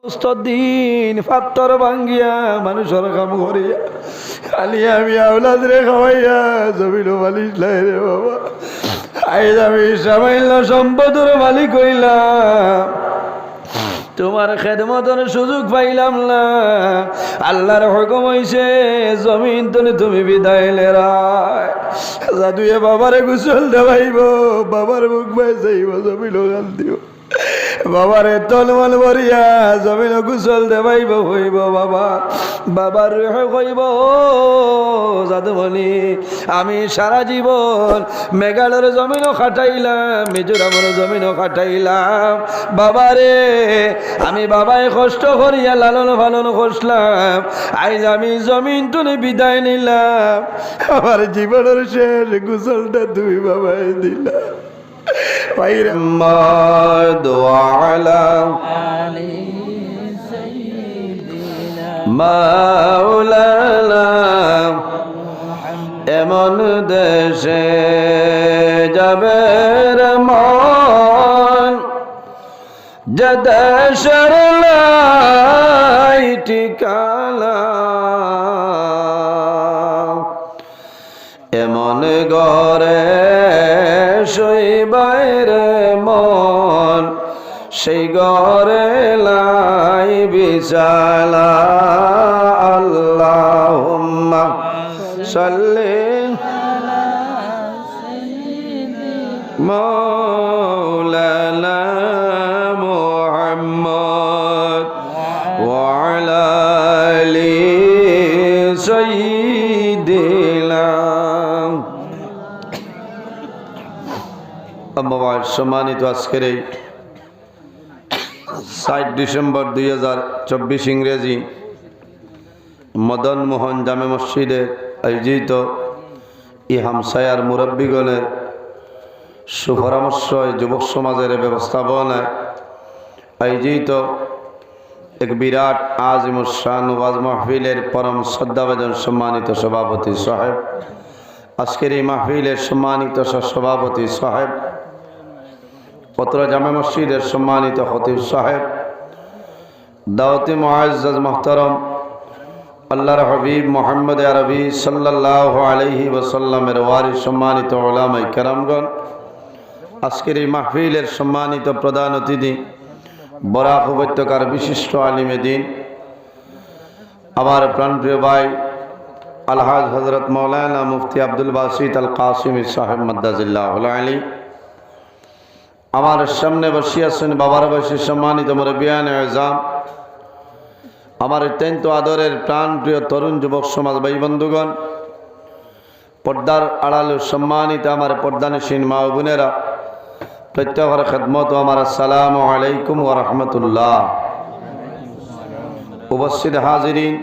দিন পাত্তর ভাঙ্গিয়া মানুষের কাম করিয়া খালি আমি আওলাদ রে খাওয়াইয়া জমিল মালিক লাই রে বাবা। আইজ আমি সামাইল সম্পদের মালিক হইলাম, তোমার খেদমতের সুযোগ পাইলাম না। আল্লাহর হুকুম হইছে জমিন তুমি বিদায় লেরায় জাদুয়ে বাবারে গোসল দেবাইব, বাবার মুখ বাই যাইব, জমিল গাল দিও বাবারে তলমল ভরিয়া জমিন গোসল দেবাইব হইব বাবা। বাবার কইব জাদুমণি আমি সারা জীবন মেঘালয়ের জমিনও খাটাইলাম, মিজোরামের জমিনও খাটাইলাম, বাবারে আমি বাবায় কষ্ট করিয়া লালন পালন করলাম, আইজ আমি জমিন তুলে বিদায় নিলাম, আমার জীবনের শেষ গোসলটা তুই বাবাই দিলাম। মাওলানা এমন দেশে যাবে রে মন, যে দেশের লাই ঠিকানা, এমন ঘরে শৈবাই রে মন, সেই ঘরে লাই বিছানা। আল্লাহুম্মা সাল্লি মাওলানা মুহাম্মদ ওয়া আলা আলি সাইয়্যিদিনা। আমার সম্মানিত আজকের এই 7 ডিসেম্বর 2024 ইংরেজি মদন মোহন জামে মসজিদের আয়োজিত এই হামসায়ার মুরব্বীগণের সুপরামর্শ যুবক সমাজের ব্যবস্থাপনায় আয়োজিত এক বিরাট আজিমুশান ওয়াজ মাহফিলের পরম শ্রদ্ধাভাজন সম্মানিত সভাপতি সাহেব, আজকের এই মাহফিলের সম্মানিত সভাপতি সাহেব, পতরা জামে মসজিদের সম্মানিত খতিব সাহেব, দাওয়াতে মুআজ্জাজ মুহতারাম আল্লাহর হাবিব মুহাম্মদ আরবি সাল্লাল্লাহু আলাইহি ওয়াসাল্লামের ওয়ারিস সম্মানিত উলামায়ে কেরামগণ, আজকের এই মাহফিলের সম্মানিত প্রধান অতিথি বরাক উপত্যকার বিশিষ্ট আলিমে দ্বীন আমার প্রাণপ্রিয় ভাই আলহাজ হযরত মাওলানা মুফতি আব্দুল বাসিত আল কাসিমি সাহেব মাদ্দাজিল্লাহুল আলী, আমার সামনে বসে আছেন বাবার বয়সী সম্মানিত মুরব্বিয়ান আযম, আমার অত্যন্ত আদরের প্রাণপ্রিয় তরুণ যুবক সমাজ ভাই বন্ধুগণ, পর্দার আড়াল সম্মানিত আমার পর্দানশীন মা ও বোনেরা, প্রত্যেকের খেদমত আমার আসসালামু আলাইকুম ওয়া রাহমাতুল্লাহ। উপস্থিত হাজিরিন,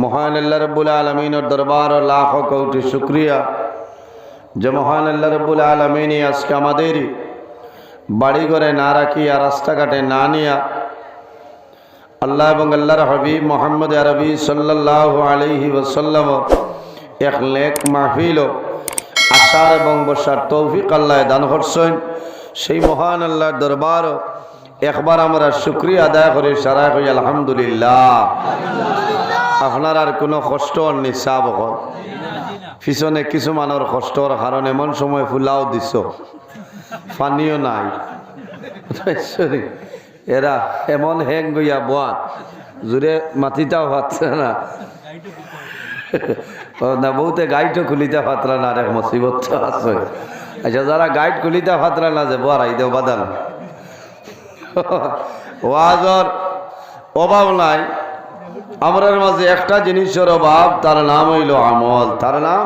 মহান আল্লাহ রাব্বুল আলামিনের দরবার লাখ কোটি শুকরিয়া যে মহান আল্লাহ রাব্বুল আলামিন আজকে আমাদের বাড়ি ঘরে না রাখিয়া রাস্তাঘাটে না নিয়া আল্লাহ এবং আল্লাহর হাবিব মুহাম্মদ আরবি সাল্লাল্লাহু আলাইহি ওয়াসাল্লাম এক নেক মাহফিল আসার এবং বসার তৌফিক আল্লাহ দান করছেন। সেই মহান আল্লাহর দরবার একবার আমরা শুকরিয়া আদায় করে সারা করি আলহামদুলিল্লাহ। আপনার আর কোনো কষ্ট নিসাব হয় পিছনে কিছু মানুষ কষ্টর কারণে এমন সময় ফুলাও দিছ, পানিও নাই, এরা এমন হ্যাং গইয়া বোয়া জোরে মাটিটাও পাচ্ছে না, না বহুতে গাইডও খুলিতে পাতরা না, রে মুসিবত আছে। আচ্ছা, যারা গাইড খুলিতে পাতরা না যে বোয়ারাই দেও বাদাল ওয়াজর অভাব নাই, আমরার মাঝে একটা জিনিসের অভাব, তার নাম হইল আমল, তার নাম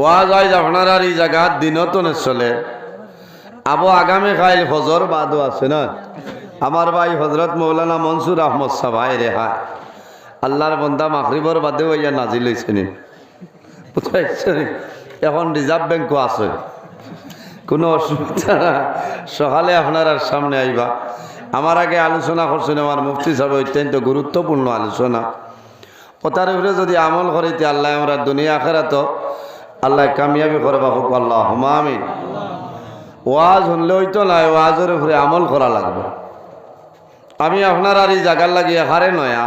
ওয়াজ। আজ আপনার আর এই জায়গা দিনও তো চলে, আবো আগামী খাইল ফজর বাদও আছে না। আমার ভাই হজরত মৌলানা মনসুর আহমদ সাহাই রেহা আল্লাহর বন্দা মাগরিবর বাদেও ইয়া নাজিল হয়েছেন, এখন রিজার্ভ ব্যাংকও আছে, কোনো অসুবিধা না। সকালে আপনার আর সামনে আইবা। আমার আগে আলোচনা করছেন আমার মুফতি সাহেব, অত্যন্ত গুরুত্বপূর্ণ আলোচনা। কথার উপরে যদি আমল করিতে আল্লাহ আমরা দুনিয়া আখিরাত আল্লাহ কামিয়াবি করবা হোক, আল্লাহুম্মা আমিন। ওয়াজ শুনলে হইতো না, ওয়াজের উপরে আমল করা লাগবে। আমি আপনার আর এই জায়গার লাগিয়ে হারে নয়া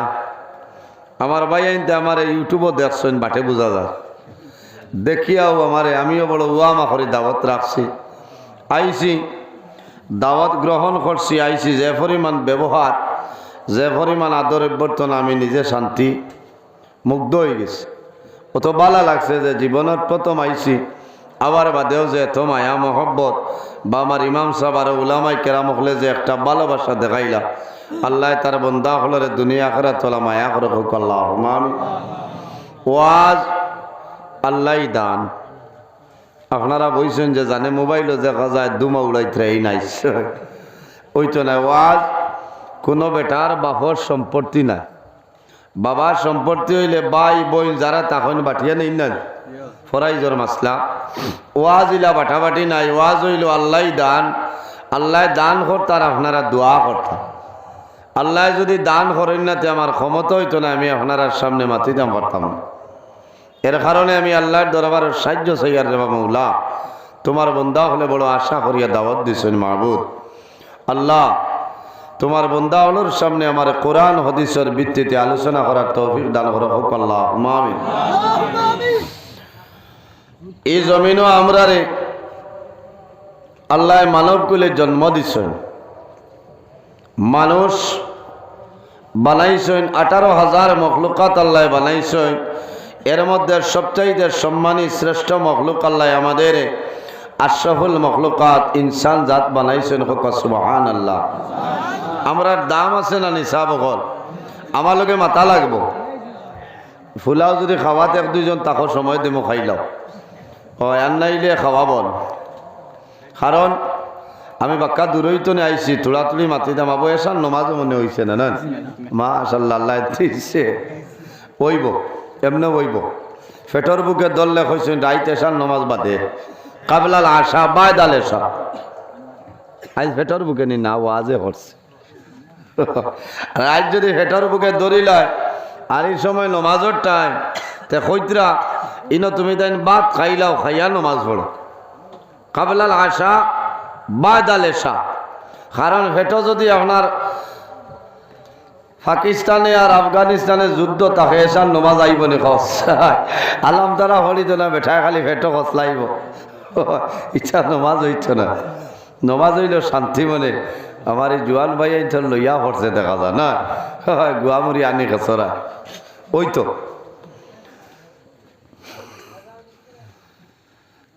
আমার ভাই আইনতে আমার ইউটিউবও দেখছেন বাটে বোঝা যায় দেখিয়াও আমারে আমিও বড় ওয়ামা করে দাওয়াত রাখছি আইসি দাওয়াত গ্রহণ করছি আইসি যে পরিমাণ ব্যবহার যে পরিমাণ আদর অভ্যর্থনা আমি নিজে শান্তি মুগ্ধ হয়ে গেছি অত ভালো লাগছে যে জীবনের প্রথম আইসি আবার বাদেও যে এত মায়া মহব্বত বা আমার ইমাম সাহেব আর উলামাই কেরাম হলে যে একটা ভালোবাসা দেখাইলা আল্লাহ তার বন্দা হলরে দুনিয়া আখেরা তোলা মায়া করে হোক আল্লাহ আমি ওয়াজ আল্লাহ দান আপনারা বলছেন যে জানে মোবাইলও দেখা যায় দুমা উড়াইতে এই নাইস ওই তো নাই ওয়াজ কোনো বেটার বাপর সম্পত্তি নাই বাবার সম্পত্তি হইলে বাই বই যারা তখন বাটিয়া নেই না ফরাইজর মাসলা ওয়াজ ইলা বাটাবাটি নাই ওয়াজ হইল আল্লাহ দান করতার আপনারা দোয়া করতাম আল্লাহ যদি দান করেন না তে আমার ক্ষমতা হইতো না আমি আপনার সামনে মাতি দাম পারতাম না এর কারণে আমি আল্লাহর দরবারের সাহায্য চাইয়ার রে মৌলা তোমার বন্দা হলে বড় আশা করিয়া দাওয়াত দিছেন মাহবুব আল্লাহ তোমার বন্দা হলোর সামনে আমার কোরআন হাদিসের ভিত্তিতে আলোচনা করার তৌফিক দান করো হোক আল্লাহ আমিন এই জমিনও আমরা রে আল্লাহ মানব কুলে জন্ম দিছেন মানুষ বানাইছেন 18,000 মখলুকাত আল্লাহ বানাইছেন এর মধ্যে সবচাইতে সম্মানী শ্রেষ্ঠ মখলুক আল্লাহ আমাদের আশরাফুল মখলুকাত ইনসান জাত বানাইছেন হোক সুবহানাল্লাহ আমরার দাম আছে না নিসাব হল আমার লগে মাথা লাগবো ফুলাও যদি খাওয়াতে এক দুইজন তাকে সময় দেবো খাইলাও হয় আর নাইলে খাওয়াবন কারণ আমি বাক্কা দূরই তো নিয়ে আইসি তুলাতুলি মাতি দাম আবো এসার নমাজও মনে হয়েছে না না মাশাআল্লাহ আল্লাহ দিচ্ছে ওইব এমনি ওইব ফেটর বুকে দললে কইছেন রাইত এসার নমাজ বাদে কাবলাল আশা বায়দাল এসা আজ ফেটর বুকে নি না ওয়াজে করছে রাত যদি ফেটর বুকে দড়ি লয় আর এই সময় নমাজের টাইম তে কইতরা ইনো তুমি তাই বাদ খাইলাও খাইয়া নমাজ পড়ো কাবলাল আশা বায়দাল এসা কারণ ফেটো যদি আপনার পাকিস্তানে আর আফগানিস্তানে যুদ্ধ তাকে এসার নমাজ আইব নি খস আলাম তারা হলিত না বেঠা খালি ফেটো খসলাইব ইচ্ছা নমাজ হইত না নমাজ হইল শান্তি মনে আমার এই জোয়ান ভাই এইটা লইয়া পড়ছে দেখা যায় না গুয়ামুড়ি আনি খেসরা ওই তো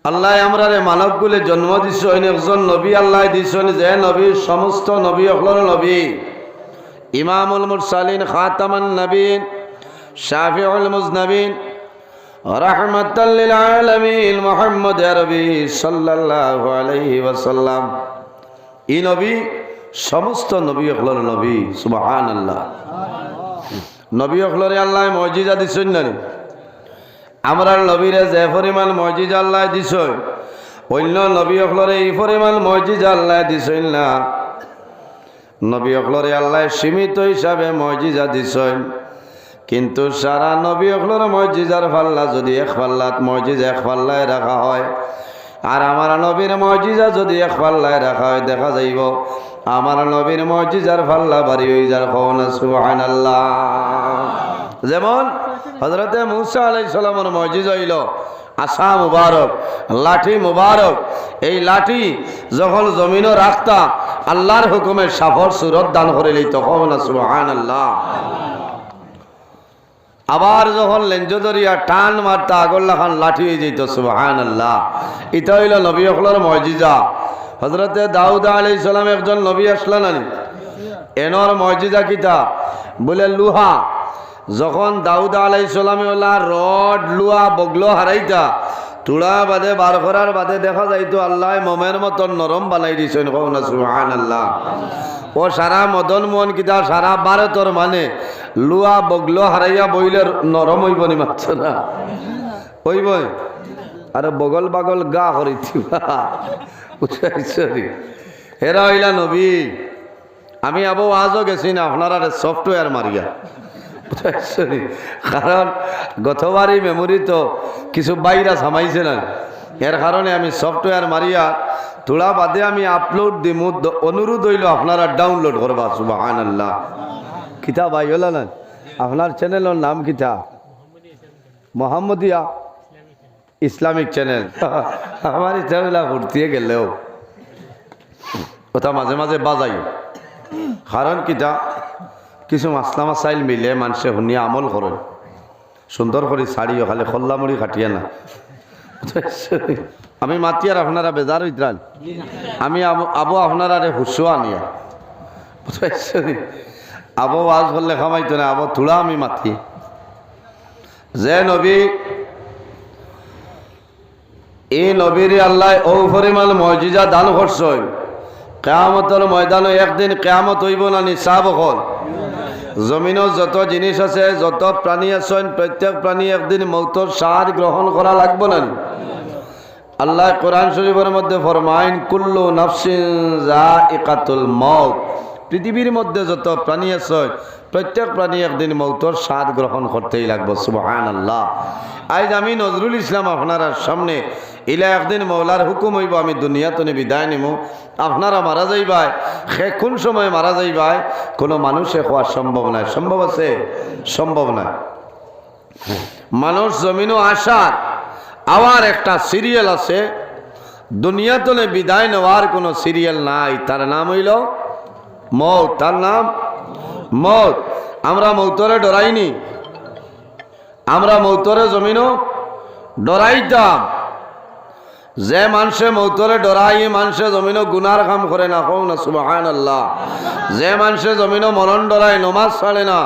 আল্লাহ আমরা রে মানব গুলে জন্ম দিছেন একজন নবী আল্লাহ দিছেন যে নবীর সমস্ত নবী অখলর নবী ইমামুল মুরসালিন খাতামান নবীন শাফিউল মুজনবিন রাহমাতাল লিল আলামিন মুহাম্মদ আরবি সাল্লাল্লাহু আলাইহি ওয়াসাল্লাম এই নবী সমস্ত নবী অখলর নবী সুবহানাল্লাহ নবী অখলরে আল্লাহ মুজিজা দিছেন না আমরা নবীরে যে পরিমাণ মুজিজা আল্লাহ দিছেন অন্য নবী অখলরে এই পরিমাণ মুজিজা আল্লাহ দিছেন না নবী অখলরে আল্লাহ সীমিত হিসাবে মুজিজা দিছেন কিন্তু সারা নবী অখলর মুজিজার পাল্লা যদি এক পাল্লাত মুজিজা এক পাল্লায় রাখা হয় আর আমার নবীর মুজিজা যদি এক পাল্লায় রাখা হয় দেখা যাইব আমার নবীর মুজিজার পাল্লা বাড়ি হয়ে যার কওনা সুবহানাল্লাহ যেমন হযরতে মূসা আলাইহিস সালামের মুজিজা হইল আসা মুবারক লাঠি মুবারক এই লাঠি যখন জমিনও রাখতা আল্লাহর হুকুমে সাফর সুরত দান করে লইত কওনা সুবহানাল্লাহ আবার যখন লেঞ্জ দরিয়া টান মারতা আগল্লা খান লাঠি হয়ে যেত সুবহানাল্লাহ এটা হইল নবী অখলর মুজিজা হযরতে দাউদ আলাইহিস সালাম একজন নবী আসলেন না এনর মুজিজা কিতা বলে লুহা যখন দাউদ আলাইহিস সালামে ওলা রড লুহা বগলো হারাইতা তুলা বাদে বার করার বাদে দেখা যাইতো আল্লাহ মোমের মতন নরম বানাই দিছেন কওনা সুবহানাল্লাহ ও সারা মদন মোহন কিতা সারা ভারতর মানে লুয়া বগলো হারাইয়া বইলে নরম হইব নি মাত্র না হইব আরে বগল বাগল গা করিথিবা হেরা হইলা নবী আমি আবু আজও গেছি না আপনারা সফটওয়্যার মারিয়া কারণ গতবারই মেমোরি তো কিছু ভাইরাস হামাইছে না এর কারণে আমি সফটওয়্যার মারিয়া তোলা বাদে আমি আপলোড দিমু, অনুরোধ হইল আপনারা ডাউনলোড করবা। সুবহানাল্লাহ। কিতা ভাই হলা না, আপনার চ্যানেলের নাম কিতা? Mohammadia Islamic channel. আমার চ্যানেল ঘুরতে গেলেও ওটা মাঝে মাঝে বাজাই, কারণ কিতা কিছু মাসলা মাসাইল মিলে মানুষে শুনিয়ে আমল করেন, সুন্দর করে ছাড়িও, খালি খল্লামুড়ি খাটিয়ে না। আমি মাতি আর আপনারা বেজার হইতান, আমি আবু আপনারা হুসুয়া নিয়া আবু ওয়াজ করলে খামাইতো না, আবু থোড়া আমি মাতি যে নবী, এই নবীর আল্লাহ ও পরিমাণ মজিজা দান করছেন। কিয়ামতের ময়দানে একদিন কিয়ামত হইব না নিসাব হল। জমিনও যত জিনিস আছে, যত প্রাণী আছেন, প্রত্যেক প্রাণী একদিন মৌতর স্বাদ গ্রহণ করা লাগবে না। আল্লাহ কোরআন শরীফের মধ্যে ফরমাইন কুল্লু নাফসিন যায়িকাতুল মউত। পৃথিবীর মধ্যে যত প্রাণী আছে প্রত্যেক প্রাণী একদিন মৌতর স্বাদ গ্রহণ করতেই লাগবে। সুবহানাল্লাহ। আজ আমি নজরুল ইসলাম আপনার সামনে ইলা একদিন মৌলার হুকুম হইব আমি দুনিয়াতে বিদায় নিব, আপনারা মারা যাইবাই। সে কোন সময় মারা যাইবাই কোনো মানুষে হওয়া সম্ভব নয়। সম্ভব আছে? সম্ভব নয়। মানুষ জমিনও আসার আবার একটা সিরিয়াল আছে, দুনিয়াতে বিদায় নেওয়ার কোনো সিরিয়াল নাই। তার নাম হইল মৌত। তার নাম মৌত। আমরা মৌতরে ডরাইনি, আমরা মৌতরে জমিনও ডরাইতাম। যে মানুষে মৌতরে ডরাই মানুষে জমিনও গুনার কাম করে না, হোক না সুবহানাল্লাহ। যে মানুষে জমিনও মরণ ডরায় নমাজ ছাড়ে না,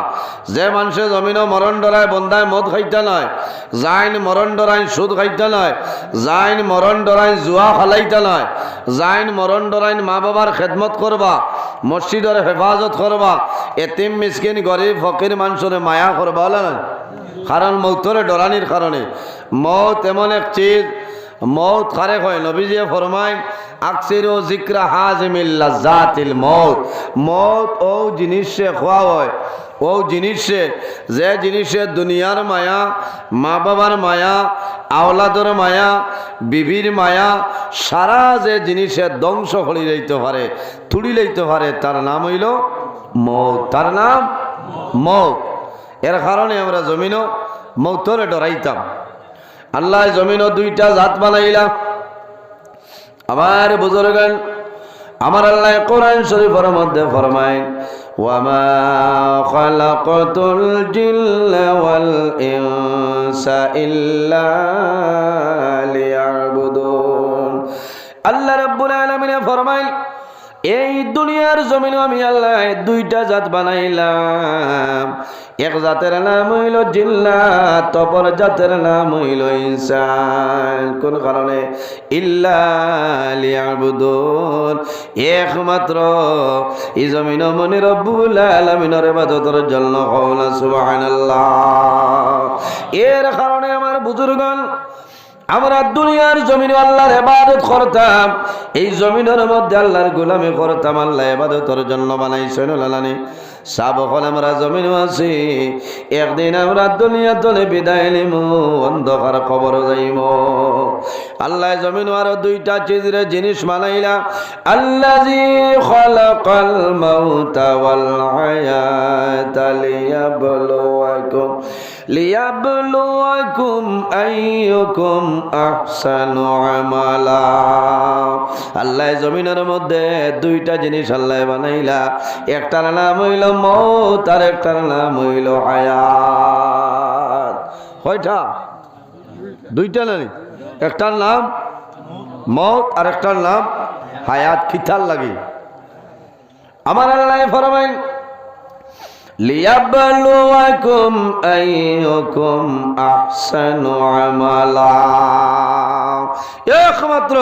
যে মানুষে জমিনও মরণ ডরায় বন্দায় মদ খাইতে নয়, যাইন মরণ ডরায় সুদ খাইতে নয়, যাইন মরণ ডরায় জুয়া খালাইতে নয়, যাইন মরণ ডরায় মা বাবার খেদমত করবা, মসজিদের হেফাজত করবা, এতিম মিসকিন গরিব ফকির মানুষের মায়া করবা না। কারণ মৌতরে ডরানির কারণে। মৌত এমন এক চিজ, মৌত কারে হয় নবীজি ফরমায় আকসিরু যিকরা হাজিমিল লাযাতিল মৌত। মৌত ও জিনিসে খোয়া হয়, ও জিনিসে যে জিনিসে দুনিয়ার মায়া, মা বাবার মায়া, আওলাদর মায়া, বিবির মায়া, সারা যে জিনিসে ধ্বংস করে লইতে পারে, তুড়ি লইতে পারে, তার নাম হইল মৌত। তার নাম মৌত। এর কারণে আমরা জমিনও মৌতরে ডরাইতাম। আল্লাহ জমিনও দুইটা জাত বানাইলা। আমার বুজুর্গান, আমার আল্লাহ কোরআন শরীফের মধ্যে ফরমায় ওয়ামা খালাকাতুল জিন্না ওয়াল ইনসা ইল্লা লিয়াবুদুন। আল্লাহ রাব্বুল আলামিন ফরমায় এই দুনিয়ার জমিনে আমি আল্লাহ দুইটা জাত বানাইলাম। এক জাতের নাম হইল জিন্নাত, অপর জাতের নাম হইল ইনসান। কোন কারণে? ইল্লা লিয়াবুদুন, একমাত্র এই জমিন মনে রব্বুল আলামিনের ইবাদতের জন্য। কওলা সুবহানাল্লাহ। এর কারণে আমার বুজুর্গণ, আমরা দুনিয়ার জমিনে আল্লাহর ইবাদত করতাম, এই জমিনের মধ্যে আল্লাহর গোলামি করতাম, আল্লাহ ইবাদতের জন্য বানাইছেন। লালানি সাবকল আমরা জমিনে আছি, একদিন আমরা দুনিয়া তলে বিদায় নিব, অন্ধকার কবর যাইব। আল্লাহ জমিন আরো দুইটা চিজরে জিনিস বানাইলা। আল্লাযী খালাকাল মাউতা ওয়াল হায়াতা লিয়াবলুয়াকুম আইয়ুকুম আহসানু আমালা। আল্লাহ জমিনের মধ্যে দুইটা জিনিস আল্লাহ বানাইলা, একটার নাম হইল মৌত আর একটার নাম হইল হায়াত। কয়টা? দুইটা নাই, একটার নাম মৌত আর একটার নাম হায়াত। খিতাল লাগি আমার আল্লাহ ফরমাইন লিয়াবলুয়াকুম আইয়ুকুম আহসানু আমালা। একমাত্র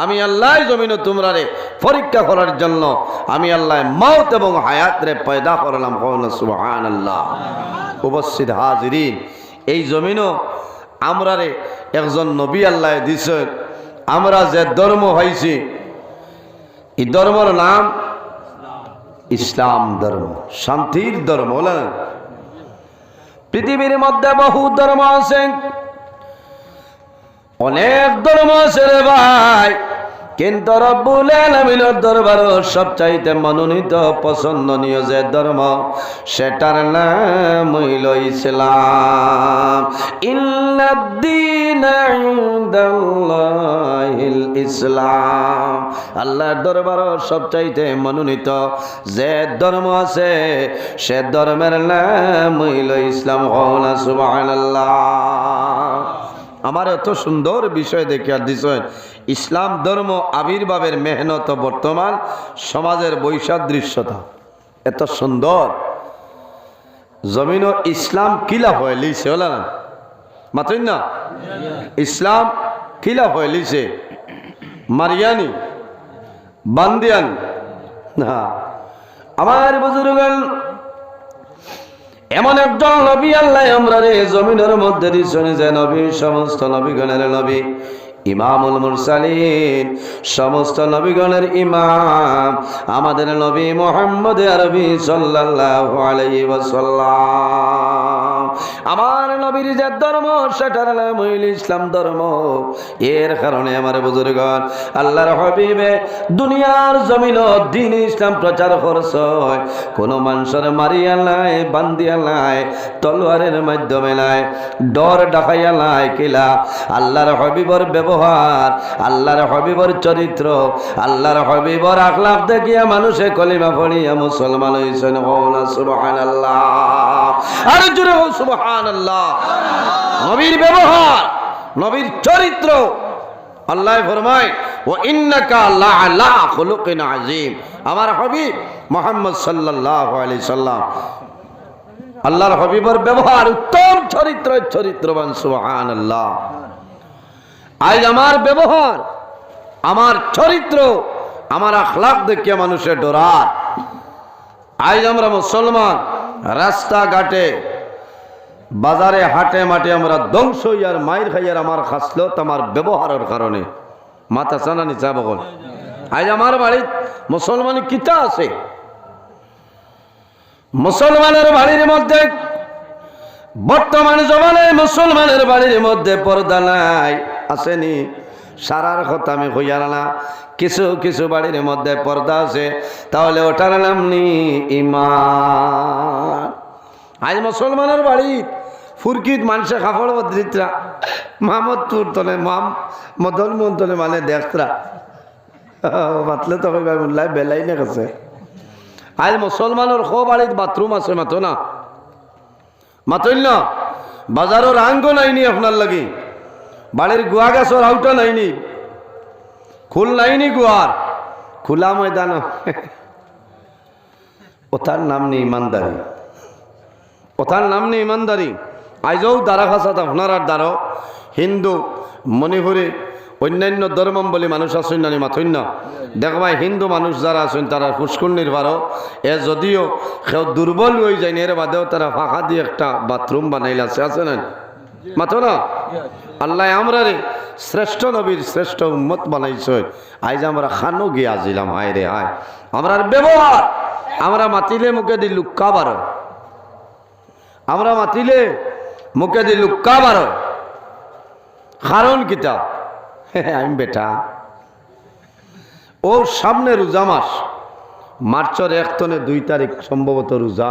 আমি আল্লাহ জমিনে তোমরা রে পরীক্ষা করার জন্য আমি আল্লাহ মৌত এবং হায়াত রে পয়দা করলাম। সুবহানাল্লাহ। উপস্থিত হাজিরিন, এই জমিনও আমরা রে একজন নবী আল্লাহ দিছেন। আমরা যে ধর্ম হয়েছি এই ধর্মের নাম ইসলাম ধর্ম, শান্তির ধর্ম। পৃথিবীর মধ্যে বহু ধর্ম আছে, অনেক ধর্ম আছে রে ভাই, কিন্তু রব্বুল আলামিনের দরবারে সবচাইতে মনোনীত পছন্দনীয় যে ধর্ম সেটার নাম হইল ইসলাম। ইন্নাদ-দীনা ইনদাল্লাহিল ইসলাম। আল্লাহর দরবারে সবচাইতে মনোনীত যে ধর্ম আছে সে ধর্মের নাম হইল ইসলাম। সুবহানাল্লাহ। আমার এত সুন্দর বিষয় দেখিয়া দিছেন ইসলাম ধর্ম আবির্ভাবের মেহনত বর্তমান সমাজের বৈসাদৃশ্যতা এত সুন্দর। জমিন ইসলাম কিলা হয়ে লিছে হল না মাতই না ইসলাম কিলা হয়ে লিছে মারিয়ানি বান্দিয়ান না। আমার বুজুর্গণ এমন একজন নবী আল্লাহ আমরা রে জমিনের মধ্যে দিছেন যে নবী সমস্ত নবীগণের নবী, ইমামুল মুরসালিন সমস্ত নবীগণের ইমাম আমাদের নবী মুহাম্মদ আরবি সাল্লাল্লাহু আলাইহি ওয়াসাল্লাম। আমার নবীর যে ধর্ম সেটার নাম হইল ইসলাম ধর্ম। এর কারণে আমার বুজুর্গণ আল্লাহর হাবিবে দুনিয়ার জমিন দ্বীন ইসলাম প্রচার করছে। কোন মানুষের মারিয়া নাই, বান্দিয়া নাই, তলোয়ারের মাধ্যমে নাই, ডর ডাকাইয়া নাই, কিলা আল্লাহর হাবিবর ব্যবহার, আল্লাহর হাবিবর চরিত্র, আল্লাহর হাবিবর আখলাক দেখিয়া মানুষে কলিমা পড়িয়া মুসলমান হইছেন। সুবহানাল্লাহ। আর জোরে সুবহানাল্লাহ। নবীর ব্যবহার, নবীর চরিত্র, আল্লাহ ফরমায় ওয়া ইন্নাকা লাআলা খুলুকিন আযীম। আমার হাবিব মুহাম্মদ সাল্লাল্লাহু আলাইহি সাল্লাম আল্লাহর হাবিবের ব্যবহার উত্তম চরিত্রের চরিত্রবান। সুবহানাল্লাহ। আজ আমার ব্যবহার, আমার চরিত্র, আমার আখলাক দেখিয়া মানুষের ডরার। আজ আমরা মুসলমান রাস্তাঘাটে বাজারে হাটে মাঠে আমরা ধ্বংস হইয়ার মায়ের খাইয়ার আমার খাসলত আমার ব্যবহারের কারণে। মাথা চানানি চা বগল। আজ আমার বাড়ির মুসলমান কিতা আছে, মুসলমানের বাড়ির মধ্যে বর্তমান জমানায় মুসলমানের বাড়ির মধ্যে পর্দা নাই আসেনি। সারার কথা আমি কইয়ার না, কিছু কিছু বাড়ির মধ্যে পর্দা আছে, তাহলে ওটার নাম নি ইমান। আজ মুসলমানের বাড়ি ফুরকিত মানুষে কাপড় বদরিতরা মামদপুর তলে মদন মন তলে মানে দেখতরা মাতলে তো মোল্লাই বেলাই না গেছে। আজ মুসলমানের খো বাড়িত বাথরুম আছে মাতো না, মাতইল না। বাজারের আঙ্গ নাইনি আপনার লাগি, বাড়ির গুয়া গাছর আউটা নাইনি, খুল নাইনি গুয়ার, খোলা ময়দান। ওটার নাম নেই ইমানদারি, ওটার নাম নেই ইমানদারি। আইজও দ্বারা খাসাত আপনার আর দ্বারো হিন্দু মণিপুরে অন্যান্য ধর্মাবলী মানুষ আছেন না মাথইন না। দেখবাই হিন্দু মানুষ যারা আছেন তারা পুষ্কুল নির্বারও এ যদিও কেউ দুর্বল হয়ে যায় এর বাদেও তারা ফাঁকা দিয়ে একটা বাথরুম বানাইল আছে না মাথো না। আল্লাহ আমরা রে শ্রেষ্ঠ নবীর শ্রেষ্ঠ উম্মত বানাইছে। আইজ আমরা খানো গিয়ে আসিলাম। হায় রে হায়, আমরা ব্যবহার, আমরা মাতিলে মুখে দি লুক্কা বারো, আমরা মাতিলে মুখে দি লুক্কা বারো। কারণ কিতা আমি বেটা ও সামনে রোজা মাস, মার্চের 1 তনে 2 তারিখ সম্ভবত রোজা।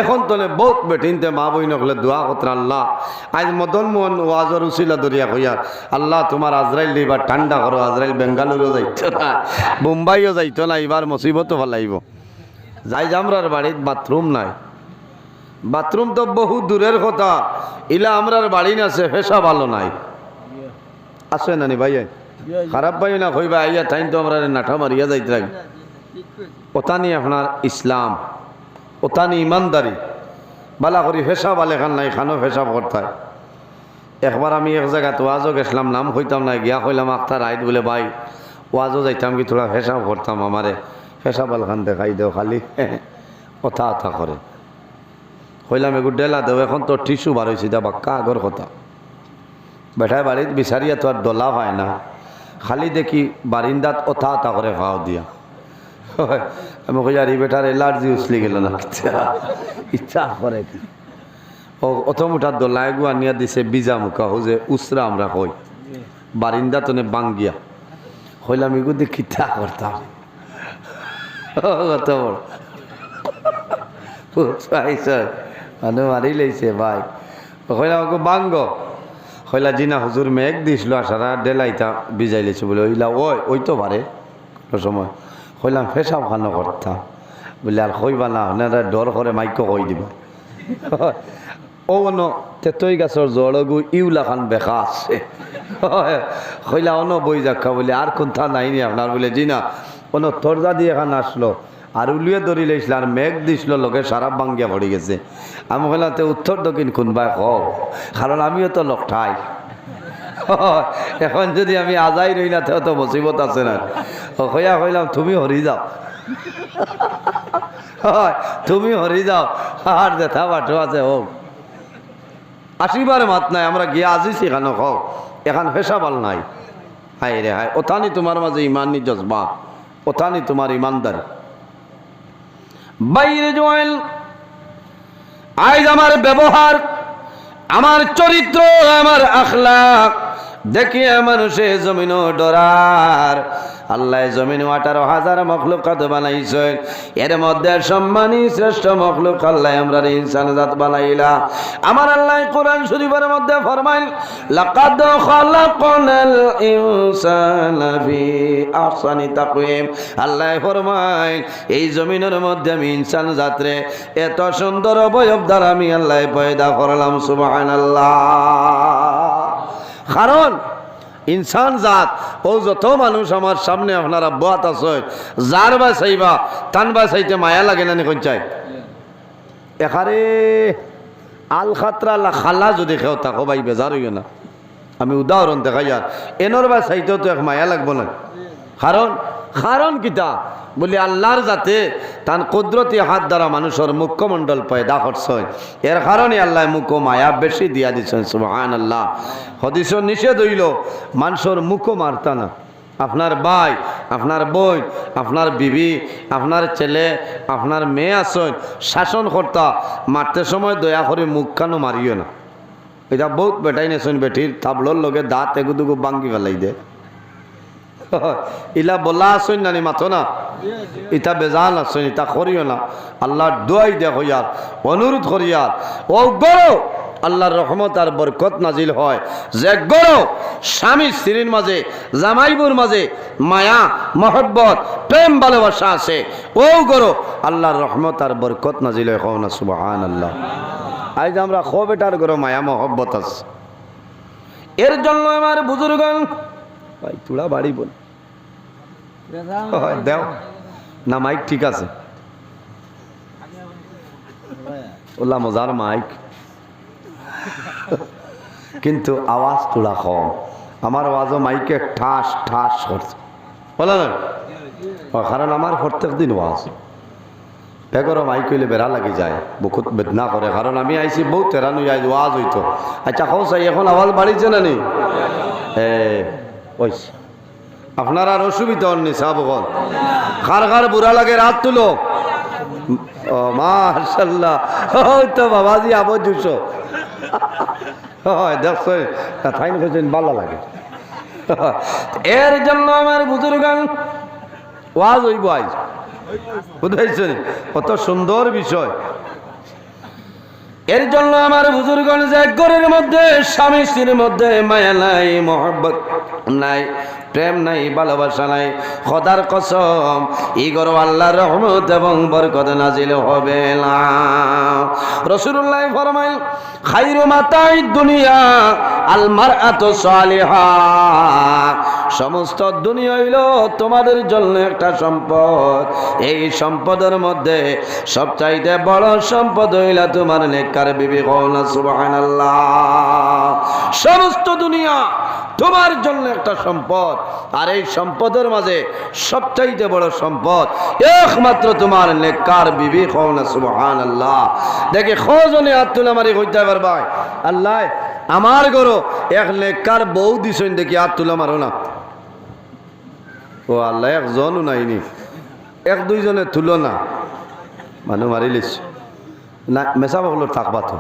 এখন তলে বহুত বেটিনতে মা বইন হলে দোয়া কতরা আল্লাহ আজ মদন মোহন ওয়াজর উসিলা দরিয়া কইয়া আল্লাহ তোমার আজরাইল এবার ঠান্ডা করো। আজরাইল বেঙ্গালুরও যাইতো না, বোম্বাইও যাইতো না, এবার মুসিবতও ভালাইব। যাই আমরার বাড়িত বাথরুম নাই, বাথরুম তো বহু দূরের কথা, ইলা আমরার বাড়ি আছে ফেসা ভালো নাই আছে নানি ভাই, খারাপ ভাই না কইবা আইয়া টাইম তো আমরা নাঠা মারিয়া যাইতে রাখি। ওতানি আপনার ইসলাম, ওতানি ইমানদারি, বালা করি ফেসা বালে খান নাই, খানো ফেসাব করতে। একবার আমি এক জায়গায় ওয়াজও গেছিলাম, নাম কইতাম না, গিয়া কইলাম আখতার আইত বলে ভাই ওয়াজও যাইতাম কি থোড়া ফেসাব করতাম, আমারে ফেসাবাল খান দেখাই দেও খালি কথা কথা করে। কইলাম এগুলো ডেলা দেও, এখন তো টিস্যু বার হয়েছে দা বাক্কা আগর কথা। বেটায় বাড়িত বিচারিয়া তো আর দলা হয় না, খালি দেখি বারিন্দাত ওথা ওথা করে খাওয়া দিয়া। আমি কই আর বেটার এলার্জি উছলি গেল না, ইচ্ছা করে কি ও অত মুঠার দোলা এগুয়া নিয়ে দিছে বিজা মুখা, ও যে উসরা আমরা কই বারিন্দা তনে বাঙ্গিয়া হইলাম এগুদি কিতা করতাম কত বড় মানুষ মারি লাইছে ভাই হইলাম ওকে বাঙ্গ হইলা জিনা হুজুর মেঘ দিছিল সারা ডেলাইতা বিজাই লাইছে বলে ওইলা ওই তো পারে কোনো সময় হইলাম ফেসাব খানো করতাম বলে আর কইবা না ওনারা ডর করে মাইকো কই দিবা ও ন তেতই গাছর জড়গু ইউলা খান বেখা আছে হইলা অন বই যাক্ষা বলে আর কোনটা নাইনি আপনার বলে জি না অন তরজা দিয়ে এখান আসলো আর উলিয়ে ধরি লাইছিল আর মেঘ দিছিল লোকে সারা বাঙ্গিয়া ভরি গেছে আমি কইলাম তে উত্তর দক্ষিণ কোনবাই হোক কারণ আমিও তো লোকঠাই এখন যদি আমি আজাই রই না তো মুসিবত আছে না হইয়া কইলাম তুমি হরি যাও তুমি হরি যাও আর দেখা বাটো আছে হোক আসিবার মাত নাই আমরা গিয়ে আজিছি এখানে হোক এখান ফেসাবাল নাই হাই রে হাই ওথানি তোমার মাঝে ইমাননি জজবা ওথানি তোমার ইমানদার বাইরে জয়েল আজ আমার ব্যবহার আমার চরিত্র আমার আখলাক দেখিয়ে মানুষে জমিন ডরার আল্লাহ জমিন 18,000 মখলুকাত বানাইছে এর মধ্যে সম্মানী শ্রেষ্ঠ মখলুক আল্লাহ আমরা ইনসান জাত বানাইলা আমার আল্লাহ কোরআন শরীফের মধ্যে ফরমাইল লাকাদ খালাকনাল ইনসানা ফি আহসানি তাকওয়িম আল্লাহ ফরমাইল এই জমিনের মধ্যে আমি ইনসান জাতরে এত সুন্দর অবয়ব দ্বারা আমি আল্লাহ পয়দা করলাম সুবহানাল্লাহ কারণ ইনসান জাত ও যত মানুষ আমার সামনে আপনারা বাত আছে যার বা চাইবা তান বা চাইতে মায়া লাগে না কোন চাই এখারে আল খাতরা খালা যদি খেও তাকো ভাই বেজার হইও না আমি উদাহরণ দেখাই আর এনর বা চাইতেও তো এক মায়া লাগবো না কারণ কিতা বলি আল্লাহর যাতে তান কুদরতি হাত দ্বারা মানুষের মুখমণ্ডল পয়দা করছে এর কারণে আল্লাহ মুখ মায়া বেশি দিয়া দিচ্ছেন সুবহানাল্লাহ হাদিস নিষেধ হইল মানুষের মুখ মারতা না আপনার ভাই আপনার বোন আপনার বিবি আপনার ছেলে আপনার মেয়ে আসন শাসন কর্তা মারতে সময় দয়া করে মুখ কানো মারিও না এটা বহুত বেটাই নেছেন বেটির তাবলোর লগে দাঁত এগুদুগু বাঙ্গি ফেলাই দে ইলা বলা আসুন নানি মাথো না ইটা বেজান আসুন ইটা করিও না আল্লাহর দোয়াই দে হইয়ার অনুরোধ করিয়ার ও গরো আল্লাহর রহমত আর বরকত নাজিল হয় যে গরো স্বামী স্ত্রীর মাঝে জামাইবুর মাঝে মায়া মহব্বত প্রেম ভালোবাসা আছে ও গরো আল্লাহর রহমত আর বরকত নাজিল হয় কও না সুবহানাল্লাহ আজ আমরা খুব এটার গরো মায়া মহব্বত আছে এর জন্য আমার বুজুর্গণ ভাই তোরা বাড়ি বল দেও না মাইক ঠিক আছে ওলা মজার মাইক কিন্তু আওয়াজ তোলা কম আমার আওয়াজও মাইকে ঠাস ঠাস করছে বলো না কারণ আমার প্রত্যেক দিন আওয়াজ বেগরও মাইক হইলে বেড়া লাগি যায় বহুত বেদনা করে কারণ আমি আইসি বহুত তেরানো যাই ওয়াজ হইতো আচ্ছা খাও চাই এখন আওয়াজ বাড়িছে না নি ওই আপনার আর অসুবিধা হননি সাবগণ কার বুড়া লাগে রাত তুলো ও মাশাআল্লাহ ওই তো বাবাজি আবার জুসো দেখছো থাইন করছেন ভালো লাগে এর জন্য আমার বুজুর্গান ওয়াজ হইব আজ বুঝাইছেন কত সুন্দর বিষয় এর জন্য আমার বুজুর্গণ যে ঘরের মধ্যে স্বামী স্ত্রীর মধ্যে মায়া নাই মহব্বত নাই প্রেম নাই ভালোবাসা নাই খোদার কসম এই ঘর আল্লাহর রহমত এবং বরকত নাজিল হবে না রাসূলুল্লাহ ফরমায় খায়রু মাতাই দুনিয়া আল মারআতু সালিহা সমস্ত দুনিয়া হইল তোমাদের জন্য একটা সম্পদ এই সম্পদের মধ্যে সবচাইতে বড় সম্পদ হইল তোমার নেককার বিবি কও না সুবহানাল্লাহ সমস্ত দুনিয়া তোমার জন্য একটা সম্পদ আর এই সম্পদের মাঝে সবচাইতে বড় সম্পদ একমাত্র তোমার নেককার বিবি কও না সুবহানাল্লাহ দেখে খোঁজনে হাত তুলে মারি কইতে পারবা আল্লাহ আমার গরো এক নেককার বউ দিছেন দেখি হাত তুলে মারো না ও আল্লাহ একজনও নাইনি এক দুইজনে তুলো না মানুষ মারিলিস না মেশা বগল থাকবা তো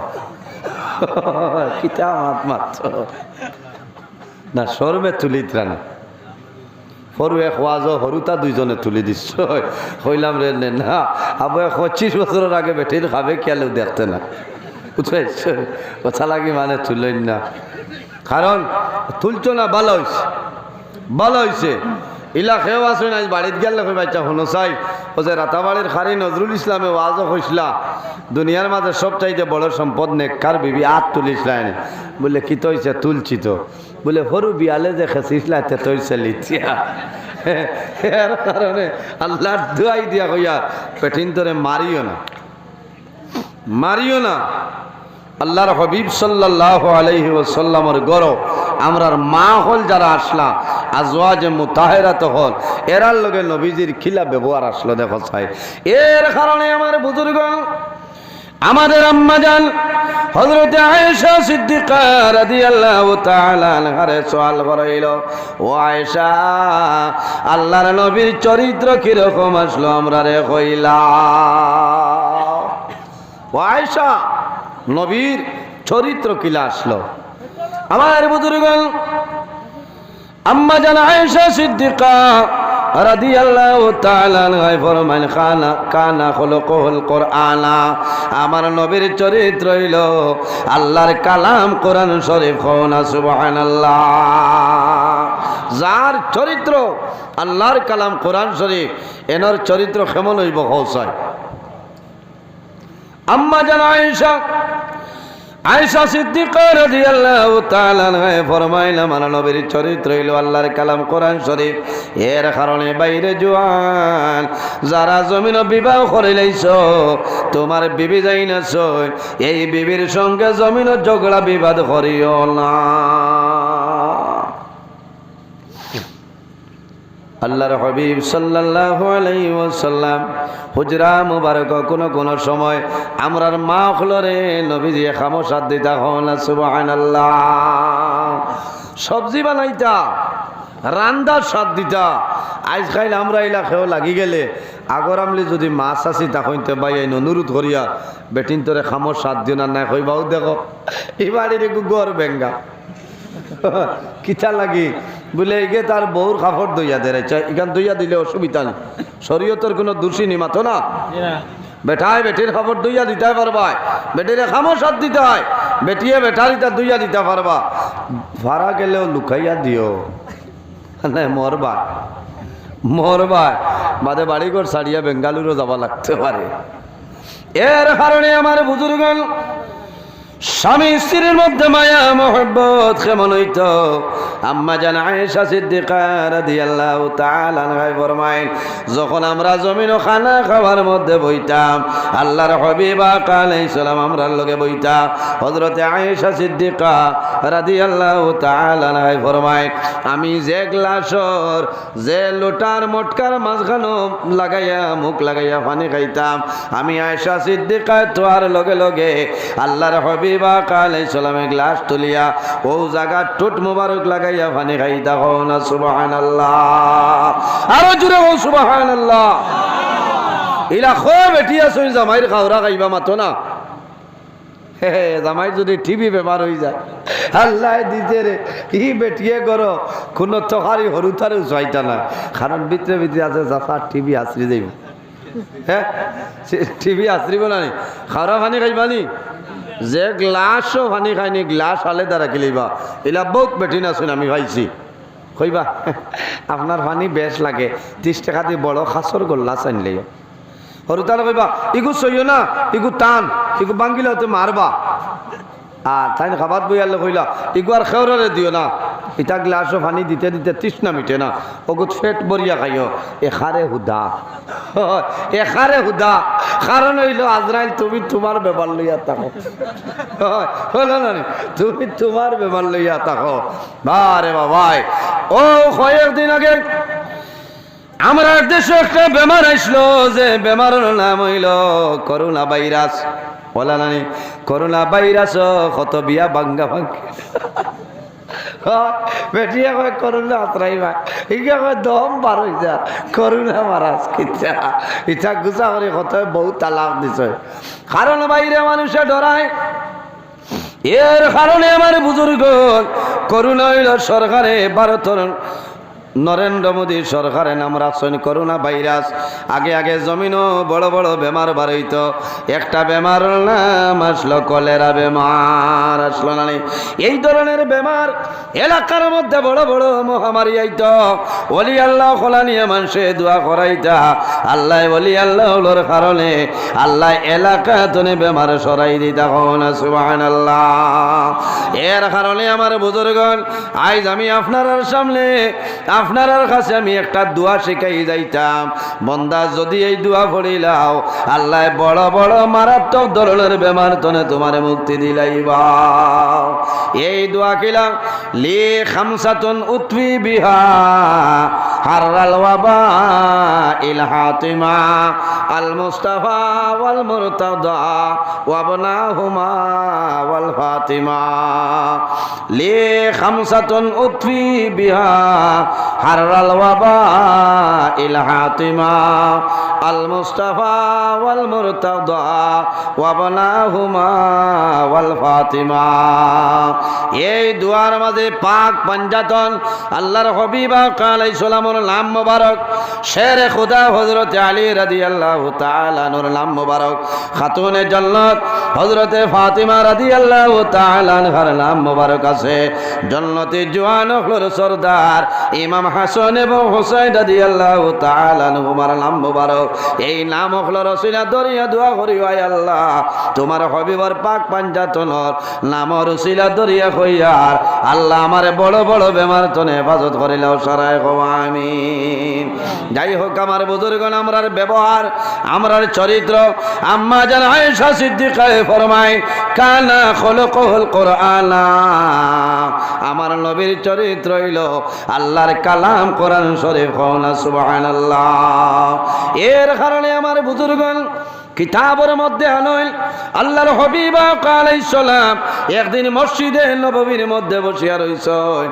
কিতা মাত মাত না সরমে তুলিত রানা সরু এক ওয়াজ সরুতা দুইজনে তুলি দিচ্ছ হইলাম রে না আবার 25 বছরের আগে বেটির খাবে কেলেও দেখতে না বুঝছ কথা লাগি মানে তুলেন না কারণ তুলছো না ভালো হয়েছে ইলা খেয়েও আসে না বাড়িতে গেলে কই বাচ্চা হনো চাই ও যে রাতাবাড়ির খারি নজরুল ইসলামে ওয়াজও কইসলা দুনিয়ার মাঝে সবচাইতে বড় সম্পদ নেককার বিবি আত তুলিসলাই বলে কি তৈছে তুলছি তো বলে হরু বিয়ালে যে খেসিসলা তে তৈছে লিচিয়া এর কারণে আল্লাহর দুয়াই দিয়া কইয়া পেটিন তোরে মারিও না আল্লাহর হাবিব সাল্লাল্লাহু আলাইহি ওয়াসাল্লামের গরো আমরার মা হল যারা আসলা আজওয়াজে মুতাহিরাত হল এরার লগে নবীজির খিলা ব্যবহার আসলো দেখো চাই এর কারণে আমার বুজুর্গ আমাদের আম্মা জান হযরত আয়েশা সিদ্দিকা রাদিয়াল্লাহু তাআলা আনহারে সওয়াল করাইল ও আয়েশা আল্লাহর নবীর চরিত্র কি রকম আসলো আমরা রে কইলা ও আয়েশা নবীর চরিত্র কিলা আসলো আমার বুজুর্গণ আম্মা জান আয়েশা সিদ্দিকা রাদিয়াল্লাহু তাআলা আনহা ফরমান কানা খুলুকুল কুরআনা আমার নবীর চরিত্র হইল আল্লাহর কালাম কোরআন শরীফ কোনা সুবহানাল্লাহ যার চরিত্র আল্লাহর কালাম কোরআন শরীফ এনর চরিত্র কেমন হইব হসায় আম্মা জান আয়েশা সিদ্দিকা রাদিয়াল্লাহু তাআলা আনহা ফরমাইলেন আমার নবীর চরিত্র হইল আল্লাহর কালাম কোরআন শরীফ এর কারণে বাইরে জওয়ান যারা জমিন বিবাহ করে লাইছো তোমার বিবি যাইনাছ এই বিবির সঙ্গে জমিন ঝগড়া বিবাদ করিও না আল্লাহর হাবিব সাল্লাল্লাহু আলাইহি ওয়াসাল্লাম হুজরা মুবারক কোন সময় আমরার মা হলরে নবীজি খামোশাত দিতা হন সুবহানাল্লাহ সবজি বানাইতা রান্দার স্বাদ দিতা আজ খাইলে আমরা ইলা খেও লাগি গেলে আগর আমলি যদি মাছ আসি তা হইতে ভাই এই অনুরোধ করিয়া বেটিন তোরে খামোশাত দিও না নাই কইবাও দেখো এই বাড়ির গড় বেঙ্গা কিতা লাগি বলে এগে তার বউর কাপড় দইয়া দেয় এখান দইয়া দিলে অসুবিধা নেই শরীয়তের কোনো দোষী নিমাত না বেটায় বেটির কাপড় দইয়া দিতে পারবা বেটিরে খামোশাত দিতে হয় বেটিয়ে বেটারিটা দইয়া দিতে পারবা ভাড়া গেলেও লুকাইয়া দিও না মরবা বাদে বাড়িঘর ছাড়িয়া বেঙ্গালুরু যাওয়া লাগতে পারে এর কারণে আমার বুজুর্গণ স্বামী স্ত্রীর মধ্যে মায়া মোহব্বত কেমন হইত আম্মা জান আয়েশা সিদ্দিকা রাদিয়াল্লাহু তাআলা আনহা ফরমায়েন যখন আমরা জমিন খানা খাওয়ার মধ্যে বইতাম আল্লাহর হাবিব আলাইহিস সালাম আমরার লগে বইতাম হযরত আয়েশা সিদ্দিকা রাদিয়াল্লাহু তাআলা আনহা ফরমায়েন আমি যে গ্লাসর যে লোটার মটকার মাঝখানো লাগাইয়া মুখ লাগাইয়া পানি খাইতাম আমি আয়েশা সিদ্দিকা তোয়ার লগে লগে আল্লাহর হাবিব আলাইহিস সালামের গ্লাস তুলিয়া ও জায়গা টুট মুবারক লাগাইয়া পানি খাইতা হও না সুবহানাল্লাহ আরো জোরে হও সুবহানাল্লাহ ইলা খো বেটিয়া সই জামাইর খাওরা খাইবা মাতো না হে জামাই যদি টিভি বেমার হয়ে যায় আল্লাহ দিতে রে ই বেটিয়ে করো কোনো তহারি হরুতারে যাইতা না কারণ ভিতরে আছে জাফার টিভি আশ্রি যাইব হ্যাঁ টিভি আশ্রিব না নি খাওয়া পানি খাইবানি যে গ্লাসও পানি খাইনি গ্লাস আলাদা রাখি লইবা এলা বহুত বেটি না শুন আমি ভাইছি কইবা আপনার পানি বেশ লাগে 30 টাকা দিয়ে বড় খাসর গোল্লা চাইলে হরুতার কইবা ইগু সইও না ইগু টান ইগু বাঙ্গিলে হতে মারবা আর তাই খাবার বইয়ালে কইলা ইগু আর খেওরে দিও না এটা গ্লাসও পানি দিতে দিতে তৃষ্ণা মিটে না ওগুত ফেট বরিয়া খাইও এখারে হুদা কারণ হইল আজরাইল তুমি তোমার ব্যাপার লইয়া থাকো হলো না তুমি তোমার ব্যাপার লইয়া থাকো বারে বাবাই ও কয়েকদিন আগে আমরা দেশে একটা বেমার আসলো যে বেমারের নাম হইল করোনা ভাইরাস বলা নানি করোনা ভাইরাস কত বিয়া ভাঙ্গা বেটিয়া কয় করোনা আতরাইবা ইগা কয় দম বার হয়ে যা করোনা মারাজ কিচ্ছা ইচ্ছা গুছা করে কত বহুত তালাক দিছে কারণ বাইরে মানুষে ডরায় এর কারণে আমার বুজুর্গ করোনা হইল সরকারে ভারতের নরেন্দ্র মোদী সরকারের নাম রাখছেন করোনা ভাইরাস। আগে আগে জমিনও বড় বড় বেমার বাড়িত, একটা বেমার নাম আসলো কলেরা বেমার, আসলো না? এই ধরনের বেমার এলাকার মধ্যে বড় বড় মহামারী আইত, ওলি আল্লাহ খোলা নিয়ে মানুষে দোয়া করাইতা, আল্লাহ ওলি আল্লাহর কারণে আল্লাহ এলাকা তনে বেমার সরাই দিতা। সুবহানাল্লাহ। এর কারণে আমার বুজুর্গণ, আজ আমি আপনার সামনে আপনার কাছে আমি একটা দোয়া শিখাই যাইতাম। বন্দা যদি এই দোয়া পড়িলাও, আল্লাহ বড় বড় মারাত্মক ধরনের বেমার তনে তোমার মুক্তি দিলাইবা। এই দোয়া কিলা লি খামসাতুন উতফি বিহা হাররাল ওয়াবা ইল হাতিমা আল মুস্তাফা ওয়াল মুরতাদা ওয়াবনাহুমা ওয়াল ফাতিমা। লি খামসাতুন উতফি বিহা হাররাল ওয়াবা ইল হাতিমা আল মুস্তাফা ওয়াল মুরতাদা ওয়াবনাহুমা ওয়াল ফাতিমা। এই দুয়ার মাঝে পাক পাঞ্জাতন আল্লাহর হাবিব আলাইহিস সালামের নাম মোবারক, শেরে খুদা হযরত আলী রাদিয়াল্লাহু তাআলা আনহুর নাম মোবারক, খাতুনে জান্নাত হযরতে ফাতিমা রাদিয়াল্লাহু তাআলা আনহার নাম মোবারক আছে। জান্নাতে জওয়ান হলোর সরদার ইমাম হাসান এবং হুসাইন রাদিয়াল্লাহু তাআলা আনহুমার নাম মোবারক। এই নাম হলো রসিলা দরিয়া দোয়া করি, আয় আল্লাহ তোমার হাবিবের পাক পাঞ্জাতনের নাম রসিলা দরিয়া কইয়ার আল্লাহ আমার বড় বড় বেমার তনে হেফাজত করিলাও সারায় গো আমিন। যাই হোক আমার বুজুর্গণ, আমরার ব্যবহার, আমরার চরিত্র, আম্মা জান আয়েশা সিদ্দিকা ফরমায় কানা খুলুকুল কুরআন, আমার নবীর চরিত্র হইল আল্লাহর কালাম কোরআন শরীফ। কওনা সুবহানাল্লাহ। এর কারণে আমার বুজুর্গণ কিতাবের মধ্যে আনইল আল্লাহর হাবিব আলাইহিস সালাম একদিন মসজিদে নববীর মধ্যে বসিয়া রইছেন।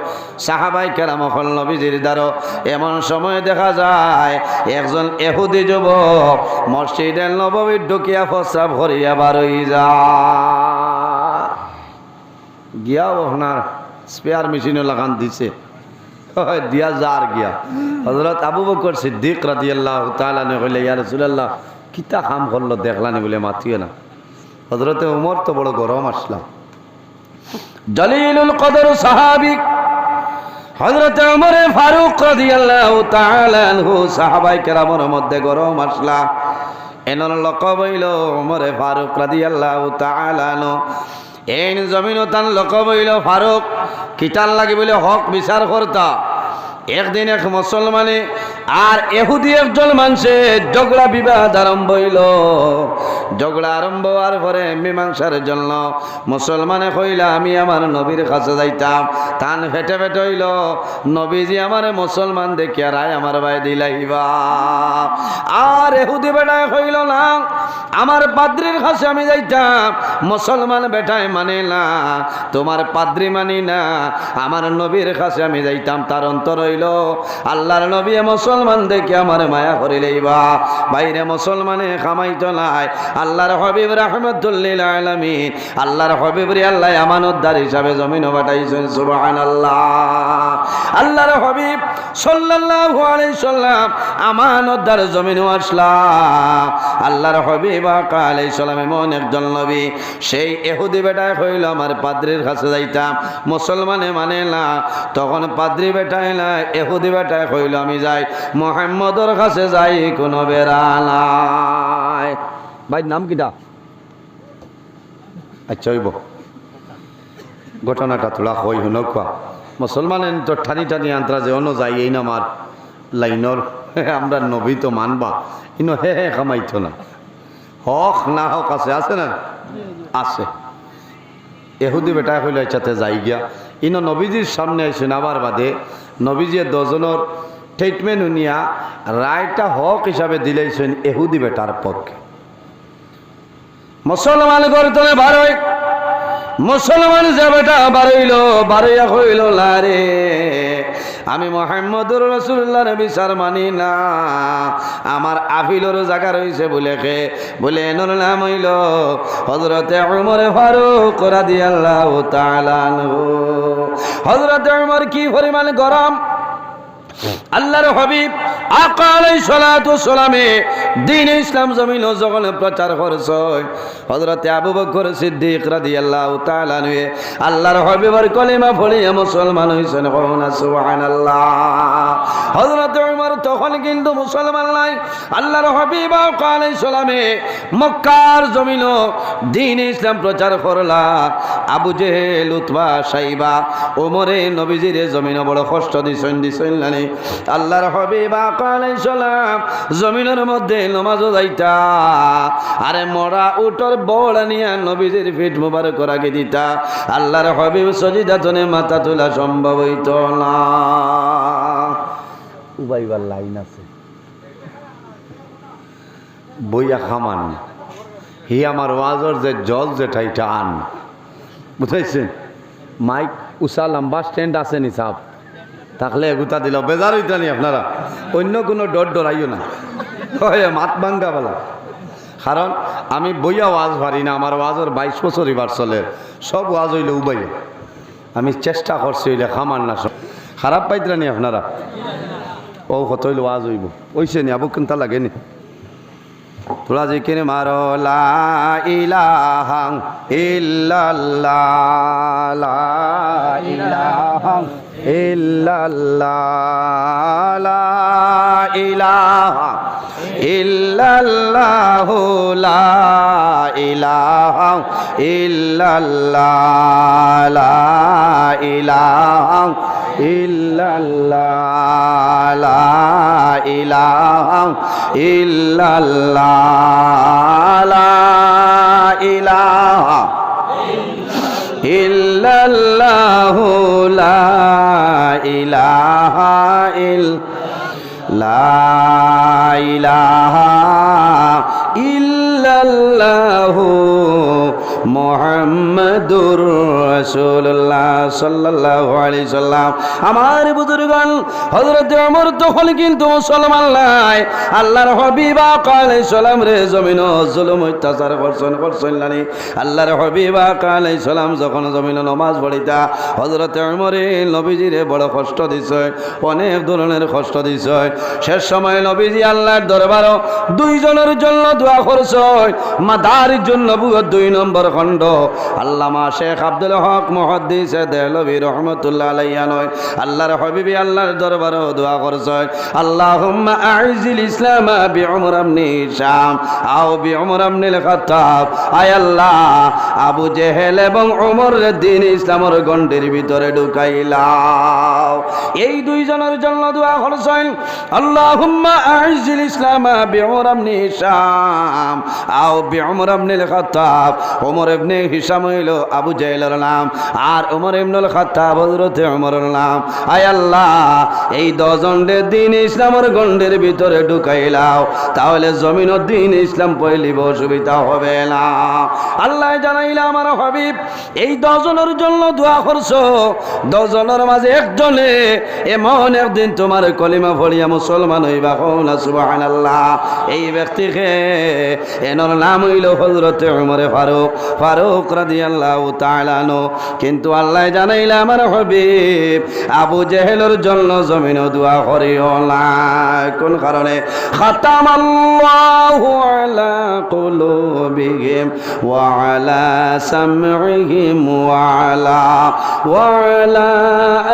সাহাবায়ে কেরাম হল নবীজির দ্বারা এমন সময় দেখা যায় একজন ইহুদি যুবক মসজিদে নববীর ঢুকিয়া প্রস্রাব করিয়া বার হই যায়। গিয়া ওনার স্পেয়ার মেশিনও লাগান দিছে, দিয়া যার গিয়া হযরত আবু বকর সিদ্দিক রাদিয়াল্লাহু তাআলা কইলে ইয়া রাসূলুল্লাহ কিতা কাম করলো দেখলানি বলে মাতিও না। হযরতে ওমর তো বড় গরম আসলাম, জলিলুল কদর সাহাবী হযরতে ওমর ফারুক রাদিয়াল্লাহু তাআলা আনহু সাহাবায়ে কেরামের মধ্যে গরম আসলা। এনর লকব হইল ওমর ফারুক রাদিয়াল্লাহু তাআলা আনহু। এই জমিন তান লকব হইল ফারুক, কিতার লাগি বলে হক বিচার করতা। একদিন এক মুসলমানে আর ইহুদি একজন মানুষে ঝগড়া বিবাদ আরম্ভ হইল। ঝগড়া আরম্ভ হওয়ার পরে মীমাংসার জন্য মুসলমানে কইলা আমি আমার নবীর কাছে যাইতাম। তান ফেটে ফেটে হইল নবীজি আমার মুসলমান দেখিয়া রায় আমার ভাই দিলাইবা। আর ইহুদি বেটায় কইল না আমার পাদ্রির কাছে আমি যাইতাম। মুসলমান বেটায় মানে না, তোমার পাদ্রি মানি না, আমার নবীর কাছে আমি যাইতাম। তার অন্তর হইল আল্লাহর নবী মুসলমান দেখে আমার মায়া করিলেইবা। বাইরে মুসলমানে খামাইতো নাই, আল্লাহর হাবিব রাহমাতুল লিল আলামিন, আল্লাহর হাবিব রে আল্লাহ আমানতদার হিসাবে জমিনে পাঠাইছেন। সুবহানাল্লাহ। আল্লাহর হাবিব সাল্লাল্লাহু আলাইহি সাল্লাম আমানতদার জমিনে আসলা। আল্লাহর হাবিব আলাইহিস সালাম এমন একজন নবী, সেই ইহুদি বেটায় কইল আমার পাদ্রির কাছে যাইতাম। মুসলমানে মানে না, তখন পাদ্রি বেটায় না ইহুদি বেটায় কইল আমি যাই মুহাম্মদর কাছে যাই, কোনো বেড়া নাই। ভাই নাম কিটা? আচ্ছা হইব ঘটনাটা তোলা হই হুনকা মুসলমানের তো ঠানি টানি আন্তরা যে অন্য যাই এই নামার লাইনর আমরা নবী তো মানবা, ইনো হে হে কামাইতো না। হক না হক আছে না? আছে। এহুদি বেটা হইলে ইচ্ছাতে যাই গিয়া ইনো নবীজির সামনে এসে নাবার বাদে নবীজি দজনের ট্রিটমেন্ট উনিয়া রায়টা হক হিসাবে দিলেছেন এহুদি বেটার পক্ষে। মুসলমান করতে বারোই মুসলমান যে বেটা বারইল বারইয়া হইল না রে আমি মুহাম্মদুর রাসূলুল্লাহর বিচার মানি না, আমার আফিলর জায়গা রয়েছে বলে এনর নাম হইল হযরতে উমর ফারুক রাদিয়াল্লাহু তাআলা আনহু। হযরতে উমর কি পরিমাণ গরম, আল্লাহর হাবিব আকা আলাইহিস সালাতু ওয়াস সালামে দ্বীন ইসলাম জমিন যখন প্রচার করেছে হযরত আবু বকর সিদ্দিক রাদিয়াল্লাহু তাআলা আনহু আল্লাহর হাবিবের কলিমা পড়িয়া মুসলমান হইছেন। সুবহানাল্লাহ। হযরত ওমর তখন কিন্তু মুসলমান নাই। আল্লাহর হাবিব আকা আলাইহিস সালামে মক্কার জমিন দ্বীন ইসলাম প্রচার করলা। আবু জেহেল উতবা সাইবা ওমরে নবীজির জমিন বড় কষ্ট দিছেন না। আল্লাহর হাবিব আকা আলাইহিস সালাম জমিনের মধ্যে নামাজও যাইতা, আরে মরা উটর বড় নিয়া নবীজির পিঠ মুবারক রাখি দিতা। আল্লাহর হাবিব সজিদাতনে মাথা তোলা সম্ভব হইত না। উবাইবার লাইন আছে বইয়া খামান হি আমার ওয়াজর যে জল যেটা এটা আন বুঝাইছেন। মাইক উষা লম্বা স্ট্যান্ড আছে নি সাহেব থাকলে এগুতা দিল বেজার হইতা নি আপনারা অন্য কোনো ডরাইও না মাত ভাঙ্গা বলা। কারণ আমি বইয়া ওয়াজ পারি না, আমার ওয়াজের 22 বছর এবার চলে, সব ওয়াজ হইলে উবাই। আমি চেষ্টা করছি হইলে খামান না, সব খারাপ পাইতরা নি আপনারা। ও কত হইলে ওয়াজ হইব ওইসে নি আবু কিনতা লাগেনি তোরা জিকির মারো লা ইলাহা ইল্লাল্লাহ লা ইলাহা ইল্লাল্লাহ লা ইলাহা ইল্লাল্লাহ লা ইলাহা ইল্লাল্লাহ লা ইলাহা ইল্লাল্লাহ লা ইলাহা ইল্লাল্লাহ লা ইলাহা ইল্লাল্লাহ লা ইলাহা ইল্লাল্লাহ মুহাম্মাদুর রাসূলুল্লাহ সাল্লাল্লাহু আলাইহি সাল্লাম। আমার বুজুর্গণ হযরত ওমর তখন কিন্তু মুসলমান নাই। আল্লাহর হাবিব আকা আলাইহিস সালাম রে জমিন জুলুম অত্যাচার করছেন না। আল্লাহর হাবিব আকা আলাইহিস সালাম যখন জমিন নামাজ পড়িতা হযরত ওমরে নবীজিরে বড় কষ্ট দিছে, অনেক ধরনের কষ্ট দিছে। শেষ সময় নবীজি আল্লাহর দরবারে দুইজনের জন্য দোয়া করছে। মাদারির জন্য 2 নম্বর খণ্ড আল্লামা শেখ আব্দুল হক মুহাদ্দিস দেহলভী রহমাতুল্লাহ আলাইহি নয় আল্লাহর হাবিবি আল্লাহর দরবারে দোয়া করছে, আল্লাহুম্মা আইজিল ইসলাম বিউমর ইবনে হিশাম আও বিউমর ইবনে খাত্তাব। আয় আল্লাহ আবু জেহেল এবং ওমরের দ্বীন ইসলামের গণ্ডির ভিতরে ঢুকাইলাও। এই দুইজনের জন্য দোয়া করছেন, আল্লাহুম্মা আইজিল ইসলাম বিউমর ইবনে হিশাম আও বিউমর ইবনে খাত্তাব। ওমর ইবনে হিশাম হইল আবু জেহেলের নাম, আর ওমর ইবনুল খাত্তাব হযরত ওমরের নাম। আয় আল্লাহ এই 10 জনের দ্বীন ইসলামের গণ্ডির ভিতরে ঢুকাইলাও, তাহলে জমিনের দ্বীন ইসলাম পয়লিব অসুবিধা হবে না। আল্লাহ জানাইলা আমার হাবিব এই 10 জনের জন্য দোয়া করছো, 10 জনের মাঝে একজনে এমন একদিন তোমার কলিমা পড়িয়া মুসলমান হইবা। কওনা সুবহানাল্লাহ। এই ব্যক্তিকে এনার নাম হইল হযরত ওমর ফারুক রাদিয়াল্লাহু তাআলা আনহু। কিন্তু আল্লাহ জানাইলা আমার হাবিব আবু জেহেলের জন্য জমিন দোয়া করিও না। কোন কারণে? খাতামাল্লাহু আলা কুলুবিহিম ওয়া আলা সামইহিম ওয়া আলা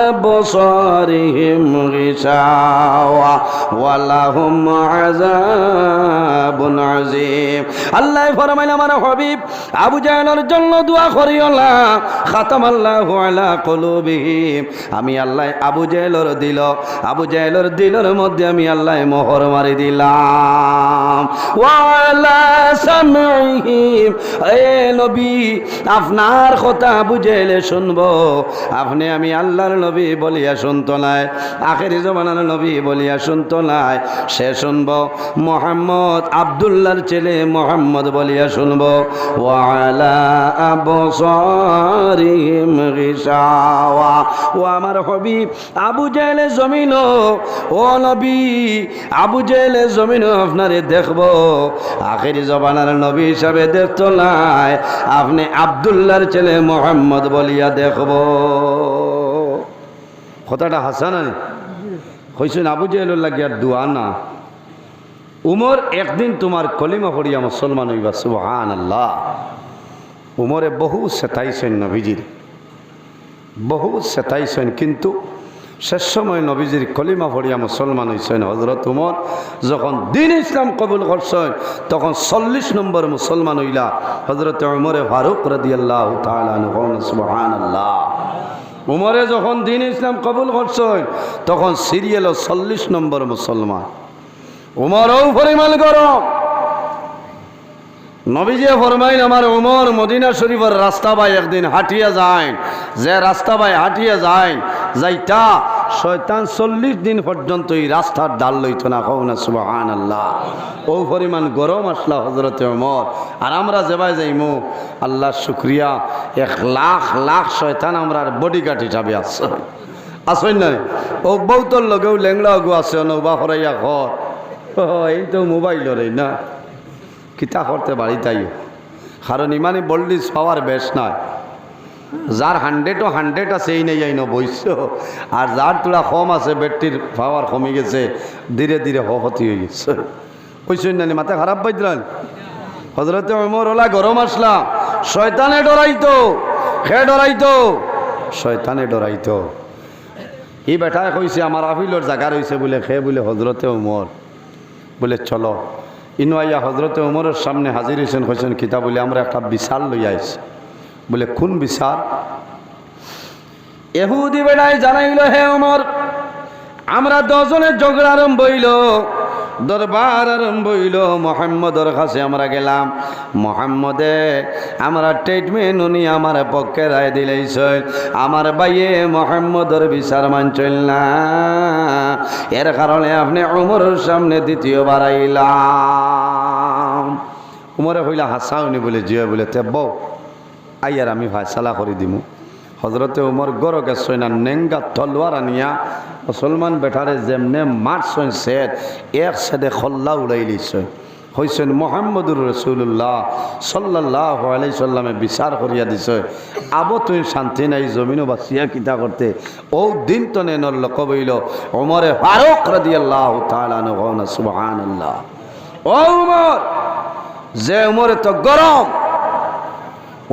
আবসারিহিম গিশাওয়া ওয়া লাহুম আযাবুন আযীম। আল্লাহ ফরমাইল আমার হাবিব আবু জেহেলের জন্য দোয়া করিও না। খাতামাল্লাহু আলা কুলুবিহিম, আমি আল্লাহ আবু জেহেলের দিলের মধ্যে আমি আল্লাহ মোহর মারি দিলাম। ওয়া আলা সামইহিম, এ নবী আপনার কথা আবু জেহেলে শুনবো, আপনি আমি আল্লাহর নবী বলিয়া শুনতো নাই, আখেরি জমানার নবী বলিয়া শুনতো নাই, সে শুনবো মুহাম্মদ আব্দুল্লাহর ছেলে মুহাম্মদ বলিয়া শুনবো। ওয়া আলা আবসারিহিম গিশাওয়া, ও আমার হাবিব আবু জেহেলে জমিন, ও নবী আবু জেহেলে জমিন আপনারে দেখবো, আখেরি জমানার নবী হিসাবে দেখতো নাই, আপনি আব্দুল্লাহর ছেলে মুহাম্মদ বলিয়া দেখবো। কথাটা হাসান হইছেন আবু জেহেলের লাগিয়া দোয়া না, উমর একদিন তোমার কলিমা পড়িয়া মুসলমান হইবা। সুবহানাল্লাহ। উমরে বহু সেতাইছেন নবীজির, বহু সেতাইছেন, কিন্তু শেষ সময় নবীজির কলিমা পড়িয়া মুসলমান হয়েছেন হজরত উমর। যখন দিন ইসলাম কবুল করছেন তখন 40 নম্বর মুসলমান হইলা হজরত উমরে ফারুক রাদিয়াল্লাহু তাআলা আনহু। সুবহানাল্লাহ। উমরে যখন দিন ইসলাম কবুল করছেন তখন সিরিয়াল 40 নম্বর মুসলমান। উমরও পরিমাণ গরম। নবীজি ফরমাইন আমার উমর মদিনা শরীফের রাস্তা বাই একদিন হাঁটিয়া যায়, যে রাস্তা বাই হাঁটিয়া যায় যাইতা শয়তান 40 দিন পর্যন্ত এই রাস্তার ডাল লইত না। কও না সুবহানাল্লাহ। ও পরিমাণ গরম আসলা হজরতে উমর। আর আমরা যেবাই যাইমু আল্লাহ শুক্রিয়া, 1 লাখ লাখ শয়তান আমরা বডিগার্ড হিসাবে আসছে, আসেন না? ও বউতর লগেও লেংলা গো আছে নৌবা হরাইয়া ঘর, এই তো মোবাইলরে না কিতা করতে বাড়ি তাই। কারণ ইমানি বললিস পাওয়ার বেশ নয়। যার 100 আছে এই নেই যাই বইস, আর যার তোলা কম আছে ব্যাটারির পাওয়ার কমে গেছে, ধীরে ধীরে হতি হয়ে গেছে। কইসেন না মাথা খারাপ পাইলেন? হজরতে উমর ওলা গরম আসলা, শয়তানে ডরাইতো, খে ডরাইতো, শয়তানে ডরাইতো। এই বেটায় কইছে আমার আফিলর জায়গা রয়েছে বলে, খে বলে হজরতে উমর বলে চলো। ইনুয়াইয়া হজরতে উমরের সামনে হাজির হয়েছেন, কইছেন কিতা বলে আমরা একটা বিচার লইয়া আইছি। বলে কোন বিচার? এহুদি বেড়ায় জানাইল, হে উমর আমরা 10 জনের ঝগড়া আরম্ভ হইল, দরবার আরম্ভ হইল, মোহাম্মদর কাছে আমরা গেলাম। মোহাম্মদে আমরা ট্রিটমেন্ট উনি আমার পক্ষে রায় দিলেইছ, আমার বাইয়ে মোহাম্মদর বিচার মানছিল না, এর কারণে আপনি উমরের সামনে দ্বিতীয়বার আইলাম। উমরে হইলা হাসা উনি বলে জিয়া বলে তেব আইয়ার আমি ফায়সালা করে দিমু। হজরতে উমর গড় গেছে না, নেঙ্গা তলোয়ার আনিয়া মুসলমান বেটারে যেমনে মারছেন সেট এক সেদে খল্লা উড়াই দিছে। হইছেন মোহাম্মদুর রসুল্লাহ সাল্লাল্লাহু আলাইহি সাল্লামে বিচার করিয়া দিছে। আবো তুই শান্তি নাই জমিনও বাঁচিয়া কিতা করতে। ও দিন তো নেনর লোক বইল ওমরে ফারুক রাদিয়াল্লাহু তাআলা আনহু। সুবহানাল্লাহ। ও উমর, যে উমরে তো গরম,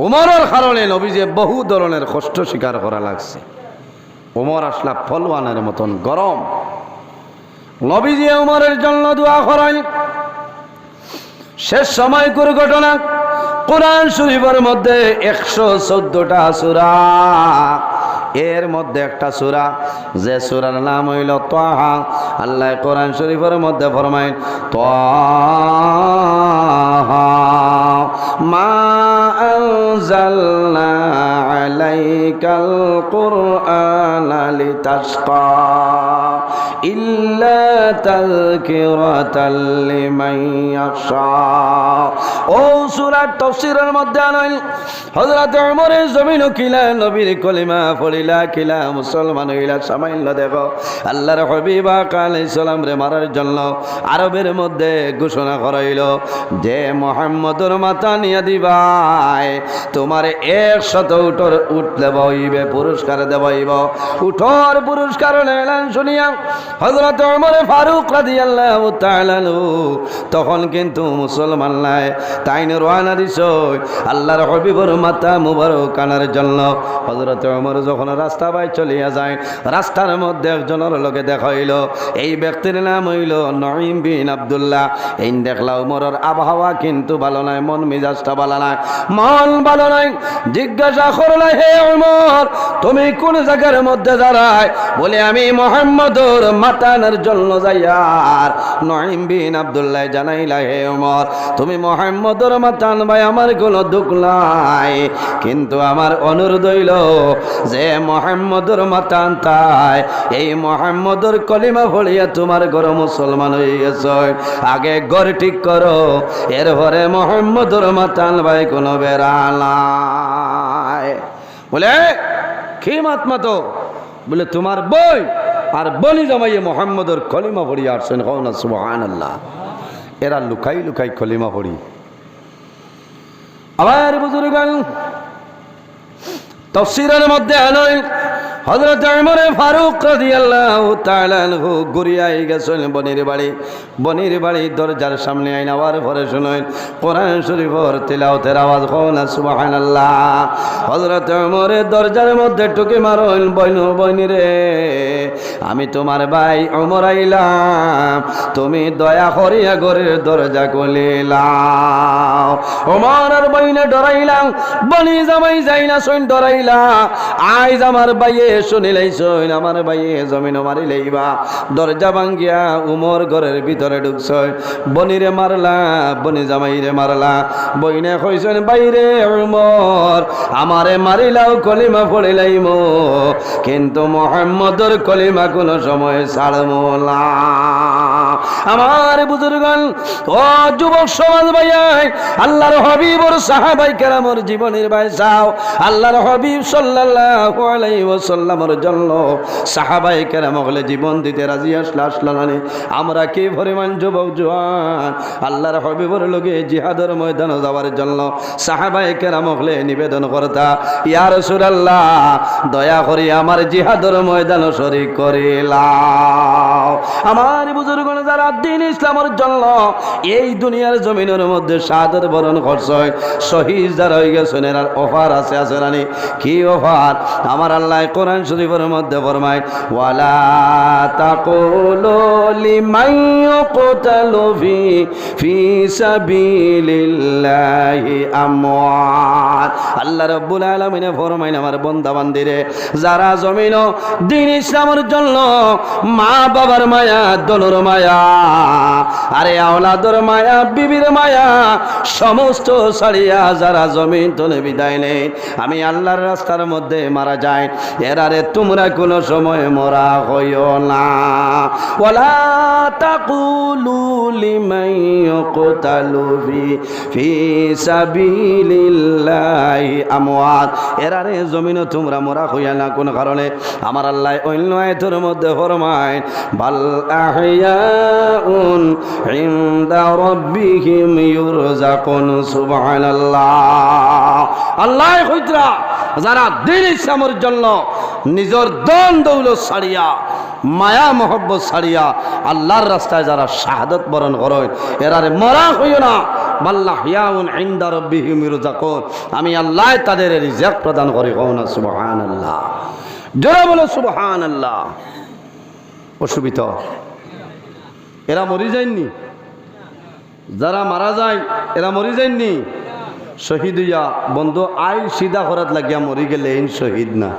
উমরের কারণে নবীজি বহু ধরনের কষ্ট স্বীকার করা লাগছে। উমর আসলা ফলওয়ানের মতন গরম। নবীজি উমরের জন্য দোয়া করেন। শেষ সময় ঘটনা, কোরআন শরীফের মধ্যে 114টা সূরা, এর মধ্যে একটা সূরা যে সূরার নাম হইল তাহা। আল্লাহ কোরআন শরীফের মধ্যে ফরমায় তাহা মা আনজালনা আলাইকাল কুরআনা লিতাশকা ইল্লা তাযকিরাতাল লিমান ইয়াশা। ও সূরার তাফসীরের মধ্যে আনেন হযরত ওমরের জমিন কিলা নবীর কলিমা পড়িলা কিলা মুসলমান হইলা। সামান্য দেখো আল্লাহর হাবিব আলাইহিস সালাম রে মারার জন্য আরবের মধ্যে ঘোষণা করাইল যে মুহাম্মদুর মাথা নিয়া দিবাই তোমার 100 উটর উঠলে বইবে, পুরস্কার দেবাইব। উঠর পুরস্কার এলান শুনিয়া হযরত ওমর ফারুক রাদিয়াল্লাহু তাআলা তখন কিন্তু মুসলমান নাই, তাই রওনা দিছ আল্লাহর হাবিবের মাথা মুবারক আনার জন্য। হযরত ওমর যখন রাস্তা বাই চলিয়া যায়, রাস্তার মধ্যে একজনের লগে দেখা হইল। এই ব্যক্তির নাম হইল নঈম বিন আব্দুল্লাহ। এই দেখলা ওমরের আবহাওয়া কিন্তু ভালো নাই, মন মেজাজটা ভালো নাই, মন ভালো নাই। জিজ্ঞাসা করল, হে ওমর তুমি কোন জায়গার মধ্যে দাঁড়ায়? বলে আমি মুহাম্মদুর মাতানের জন্য যাইয়ার। নঈম বিন আব্দুল্লাহ জানাইলা, হে ওমর তুমি মুহাম্মদুর মাতান ভাই, আমার কোনো দুঃখ নাই, কিন্তু আমার অনুরোধ হইল যে মুহাম্মদুর মাতান তাই এই মুহাম্মদুর কলিমা পড়িয়া তোমার ঘর মুসলমান হয়ে গেছে, আগে ঘর ঠিক করো, এরপরে মুহাম্মদুর মাতান ভাই কোনো বেড়ালাই। বলে কি মাতমাতো? বলে তোমার বই আর বলি জামাইয়ে মুহাম্মদুর কলিমা পড়িয়া আসছেন। হও না সুবহানাল্লাহ। এরা লুকাই লুকাই কলিমা পড়ি। আবার বুজুর্গান তাফসীরের মধ্যে আনেন হযরত ওমর ফারুক রাদিয়াল্লাহু তাআলা আনহু ঘুরিয়াই গেছেন বনির বাড়ি দরজার সামনে আইন আবার পরে শুনেন কোরআন শরীফের তিলাওয়াতের আওয়াজ কোন সুবহানাল্লাহ। হযরত ওমরের দরজার মধ্যে টুকি মারল বইনি রে আমি তোমার ভাই ওমর আইলাম, তুমি দয়া করিয়া ঘরের দরজা খুলিলাও। ওমর আর বইনে ডরাইলাম, বনি জামাই যাইলা শুন ডরাইলা, আইজ আমার ভাইয়ে শুনিলাইছইন আমার ভাইয়ে জমিন মারি লইবা। দরজা ভাঙ্গিয়া উমর ঘরের ভিতরে ঢুকছই, বনিরে মারলা বনি জামাইরে মারলা। বইনে কইছেন বাইরে উমর আমারে মারিলাও কলিমা পড়িলাইম, কিন্তু মুহাম্মদর কলিমা কোনো সময় ছাড়মু না। আমার বুজুর্গণ ও যুবক সমাজ ভাইয়াই, আল্লাহর হাবিবর সাহাবাই কেরামর জীবনের ভাই চাও, আল্লাহর হাবিব সাল্লাল্লাহু আলাইহি ওয়াসাল্লামের জন্য সাহাবাই কেরাম হলে জীবন দিতে রাজি আসলা না। আমরা কি পরিমাণ যুবক জওয়ান আল্লাহর হাবিবর লগে জিহাদের ময়দানে যাওয়ার জন্য সাহাবাই কেরাম হলে নিবেদন করতা, ইয়া রাসূলুল্লাহ দয়া করে আমার জিহাদের ময়দানে শরীক করিলাও। আমার বুজুর্গণ যারা দ্বীন ইসলামের জন্য এই দুনিয়ার জমিনের মধ্যে শাহাদাত বরণ করছে, শহীদ যারা হয়ে গেছেন এর অফার আছে রানি। কি অফার? আমার আল্লাহ কোরআন শরীফের মধ্যে ফরমায় ওয়ালা তাকুলু লিমান ইউকতালু ফি সাবিলিল্লাহি আমওয়াত। আল্লাহ রাব্বুল আলামিন ফরমায় আমার বান্দা বান্দিরে যারা জমিন দ্বীন ইসলামের জন্য মা বাবার মায়া দলর মায়া আরে আওলাদর মায়া বিবির মায়া সমস্ত ছাড়িয়া যারা জমিন তলে বিদায় নেই আমি আল্লাহর রাস্তার মধ্যে মারা যায়, এরারে তোমরা কোনো সময় মরা হইও না। ওয়ালা তাকুলু লিমান ইউকতালু ফি সাবিলিল্লাহি আমওয়াত, এরারে জমিনও তোমরা মরা হইয়া না কোন কারণে। আমার আল্লাহ অন্য আয়াতের মধ্যে ফরমায় বাল আহইয়াউন ইনদা রাব্বিহিম ইউরযাকুন। সুবহানাল্লাহ। আল্লাহ কইতরা যারা দ্বীন ইসলামের জন্য নিজের ধন দৌলত ছাড়িয়া মায়া মহব্বত ছাড়িয়া আল্লাহর রাস্তায় যারা শাহাদাত বরণ করেন এরারে মরা হইও না। বাল্লাহিয়াউন ইনদা রাব্বিহিম ইউরযাকুন, আমি আল্লাহ তাদের রিজিক প্রদান করি। কওনা সুবহানাল্লাহ। জোরে বলো সুবহানাল্লাহ। অসুবিধা এরা মরি যায়নি, যারা মারা যায় এরা মরি যায়নি। শহীদ হইয়া বন্ধু আইল সিধা করাত লাগিয়া মরি গেলে এই শহীদ না।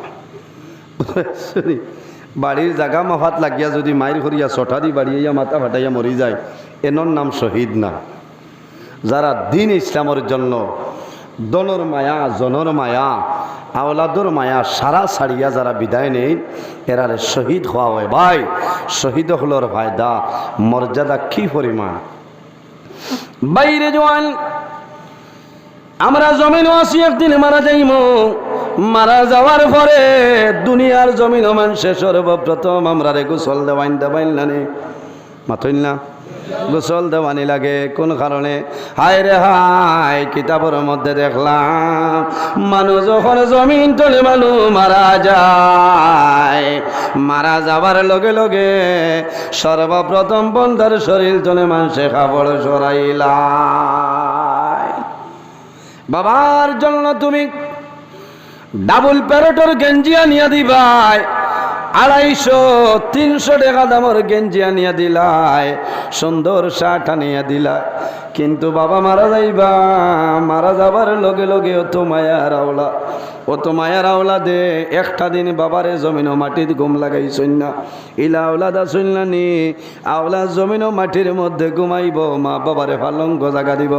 বাড়ির জাগা মাফাত লাগিয়া যদি মায়ের করিয়া ছটা দি বাড়িয়া মাথা ফাটাইয়া মরি যায় এনর নাম শহীদ না। যারা দ্বীন ইসলামের জন্য দলর মায়া জনর মায়া আওলাদর মায়া সারা ছাড়িয়া যারা বিদায় নেই এরারে শহীদ হওয়া হয়। ভাই শহীদ হলোর ফায়দা মর্যাদা কি পরিমাণ। বাইরে জওয়ান আমরা জমিন আছি একদিন মারা যাইব, মারা যাওয়ার পরে দুনিয়ার জমিন মানুষে সর্বপ্রথম আমরা রে গোসল দেওয়াইন না মাথইন না গোসল দেওয়ানি লাগে কোন কারণে? হায় রে হায় কিতাবের মধ্যে দেখলাম মানুষ যখন জমিন তলে মানুষ মারা যায়, মারা যাবার লগে লগে সর্বপ্রথম বন্ধার শরীর তলে মানুষে কাপড় সরাইলা। বাবার জন্য তুমি ডাবল প্যারেটর গেঞ্জি আনিয়া দিবাই, 250-300 টাকা দামের গেঞ্জি আনিয়া দিলাই, সুন্দর শার্ট আনিয়া দিলাই, কিন্তু বাবা মারা যাইবা, মারা যাবার লগে লগে অত মায়ার আওলা দে একটা দিন বাবারে জমিন মাটির ঘুম লাগাইছইন না। ইলা আওলাদ আসইন না নি আওলা জমিন মাটির মধ্যে ঘুমাইব, মা বাবারে পালঙ্ক জাগা দিব,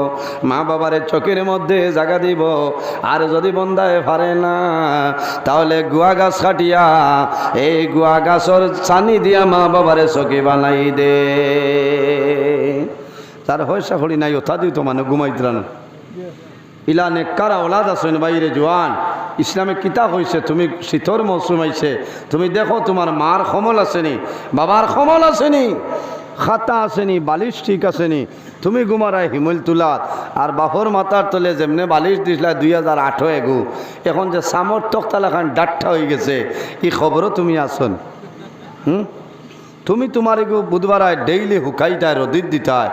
মা বাবারে চোখের মধ্যে জাগা দিব। আর যদি বন্দায় পারে না তাহলে গুয়া গাছ কাটিয়া এই গুয়া গাছর চানি দিয়া মা বাবারে চকি বানাই দে। তার পয়সা করি নাই ওথা দিও তো মানে ঘুমাই দিলাম। ইলা নেককার আওলাদ আসেন বাইরে জোয়ান, ইসলামে কিতাব হয়েছে, তুমি শীতর মৌসুম আইছে, তুমি দেখো তোমার মার সমল আসেনি, বাবার সমল আসেনি, খাতা আসেনি, বালিশ ঠিক আসেনি, তুমি ঘুমারায় হিমল তুলাত আর বাপর মাথার তলে যেমনে বালিশ দিছিলা 2008 এগু, এখন যে সামর তক্তালাখান ডাট্টা হয়ে গেছে, এই খবরও তুমি আসন। তুমি তোমার এগু বুধবারায় ডেইলি হুকাইটায় রদিত দিতায়,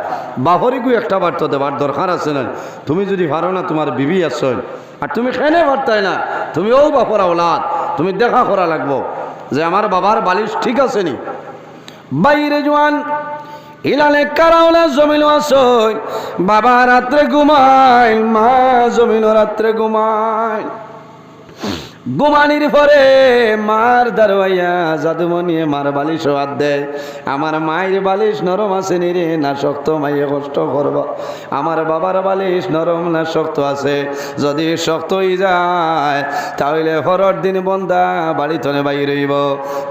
বাপরিগু একটা বার তো দেবার দরকার আছে না। তুমি যদি পারো না, তোমার বিবি আসন, আর তুমি খেনে পারতাই না, তুমি ও বাপর আওলাদ, তুমি দেখা করা লাগবো যে আমার বাবার বালিশ ঠিক আছে নি। বাইরে জোয়ান ইলালে কারাওলা জমিন আসই, বাবা রাত্রে ঘুমায়, মা জমিন রাত্রে ঘুমায়। ঘুমানির পরে মার দারওয়াইয়া জাদুমনিয়ে মার বালিশ হাত দেয়। আমার মায়ের বালিশ নরম আছে নি রে না শক্ত, মাইয়ে কষ্ট করবা। আমার বাবার বালিশ নরম না শক্ত আছে, যদি শক্ত হয়ে যায় তাহলে হরর দিন বন্দা বাড়ি তনে বাইর হইব।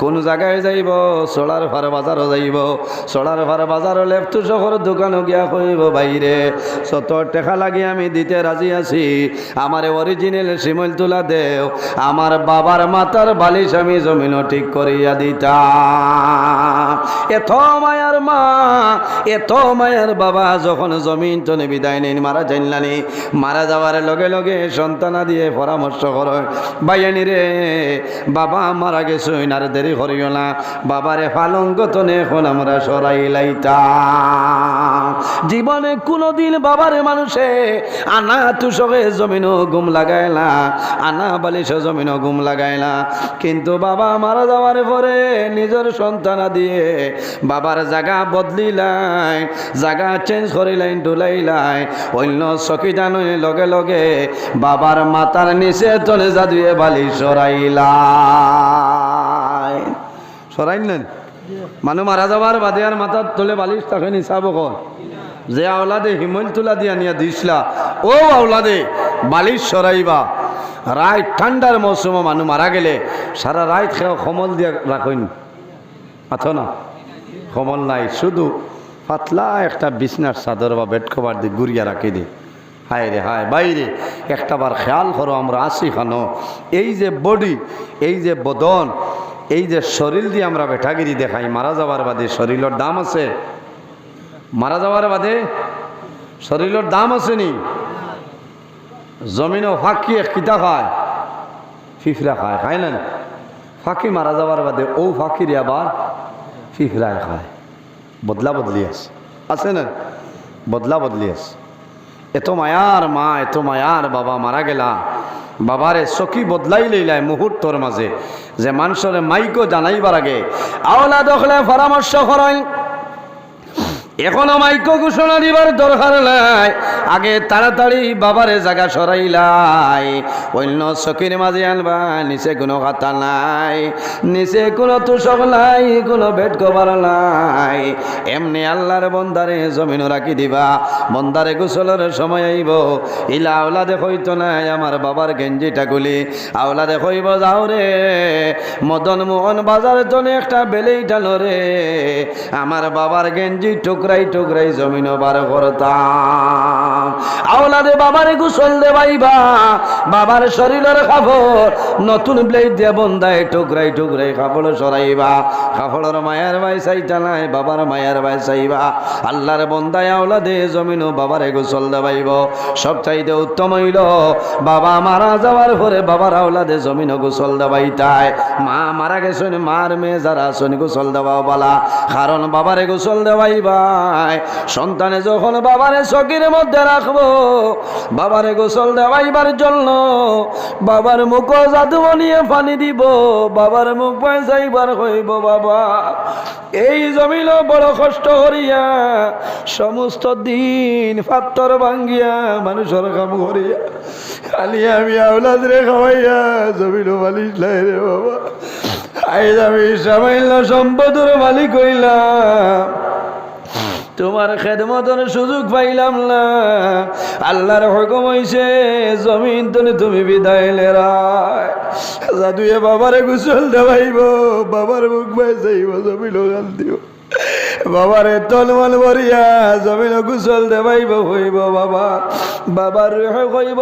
কোন জায়গায় যাইব? সোলার ফার বাজারও যাইব। সোলার ফার বাজারও লেপটু শহর দোকানও গিয়া কইব, বাইরে শত টাকা লাগে আমি দিতে রাজি আছি, আমার অরিজিনাল শিমল তুলা দেও, আমার বাবার মাথার বালিশ আমি জমিনও ঠিক করিয়া দিতাম। এত মায়ার মা, এত মায়ার বাবা যখন জমিন তনে বিদায় নেন, মারা জানলানি, মারা যাওয়ার লগে লগে সন্তানা দিয়ে পরামর্শ করো, বাইয়ানি রে বাবা মারা গেছে, আর দেরি করিও না, বাবারে পালঙ্ক তনে এখন আমরা সরাই লাইতাম। জীবনে কোনোদিন বাবারে মানুষে আনা তুষকে জমিনও ঘুম লাগায় না, আনা বালিশ জমিনও ঘুম লাগায় না, কিন্তু বাবা মারা যাওয়ার পরে নিজের সন্তানা দিয়ে বাবার জায়গা বদলিলাই, জায়গা চেঞ্জ করিলাইন, ডুলাইলাই, অন্য চকিদানের লগে লগে বাবার মাথার নিচে তলে জাদুয়ে বালিশ সরাইলাই। সরাইলেন মানুষ মারা যাওয়ার বাদে আর মাথার তলে বালিশ তাকে নিচাব কর, যে আওলাদে হিমল তুলা দিয়া নিয়া দিসলা, ও আওলাদে বালিশ সরাইবা। রাত ঠান্ডার মৌসুমে মানুষ মারা গেলে সারা রাত খেয়ে কমল দিয়ে রাখুন, আছো না? কমল নাই, শুধু পাতলা একটা বিছনার চাদর বা বেড কভার দিয়ে গুড়িয়া রাখি দি। হায় রে হায়, বাইরে একটাবার খেয়াল করো, আমরা আসি খানো, এই যে বডি, এই যে বদন, এই যে শরীর দিয়ে আমরা বেঠাগিরি দেখাই, মারা যাওয়ার বাদে শরীরের দাম আছে? মারা যাওয়ার বাদে শরীরের দাম আছে নি? জমিনও ফাঁকি এক কিতা খায়, ফিফরা খায়, খায় না? ফাঁকি মারা যাওয়ার বাদে ও ফাঁকির আবার ফিফরায় খায়। বদলা বদলি আছে না? বদলা বদলি আছে। এত মায়ার মা, এত মায়ার বাবা মারা গেলা, বাবারে চকি বদলাই লইলাই মুহূর্তর মাঝে, যে মানুষের মাইকো জানাইবার আগে আওলা দখলে পরামর্শ করেন। এখনো মাইকো ঘোষণা দিবার দরকার নাই, আগে তাড়াতাড়ি বাবারে জায়গা সরাইলাই, অন্য চকির মাঝে আনবা, নিচে কোনো খাতা নাই, নিচে কোনো তুষক নাই, কোনো বেড কভার নাই, এমনি আল্লাহর বন্দারে জমিনও রাখি দিবা। বন্দারে গোসলের সময় আইব, ইলা আওলাদে কইতো নাই আমার বাবার গেঞ্জিটা গুলি, আওলাদে কইব যাও রে মদন মোহন বাজার তনে একটা বেলেই টানো রে, আমার বাবার গেঞ্জি টুকরাই টুকরাই জমিনও বার করতাম। আওলাদে বাবারে গোসল দেবাইবা, বাবার শরীরের কাপড় নতুন ব্লেড দিয়ে বন্ধায় টুকরাই টুকরাই কাপড় সরাইবা। কাপড়ের মায়ার ভাই চাইটা নাই, বাবার মায়ার ভাই চাইবা। আল্লাহর বন্দায় আওলাদে জমিনও বাবারে গোসল দেবাইব। সব চাইতে উত্তম হইল বাবা মারা যাওয়ার পরে বাবার আওলাদে জমিনও গোসল দেবাইতায়। মা মারা গেছেন, মার মেয়ে যারা আছেন গোসল দেওয়াও বালা, কারণ বাবারে গোসল দেওয়াইবাই সন্তানে যখন বাবারে চকির মধ্যে রাখবো, বাবারে গোসল দেওয়াইবার জন্য বাবার মুখ জাদু নিয়ে পানি দিব, বাবার মুখ পাইবার হইব। বাবা এই জমিল বড় কষ্ট করিয়া সমস্ত দিন পাত্তর ভাঙ্গিয়া মানুষের কাম করিয়া খালি আমি আওলাদ রে খাওয়াইয়া জমিল বালিশ লাই রে বাবা, আইজ আমি সামাইল সম্পদের মালিক হইলাম, তোমার খেদমতের সুযোগ পাইলাম না। আল্লাহর হুকুম হইছে জমিন তনে তুমি বিদায় লেরায়, জাদুয়ে বাবারে গোসল দেওয়াইব, বাবার মুখ বাই যাইব, জমিল গাল দিও। বাবারে তলমল ভরিয়া জমিন গোসল দেবাইব হইব বাবা। বাবার কইব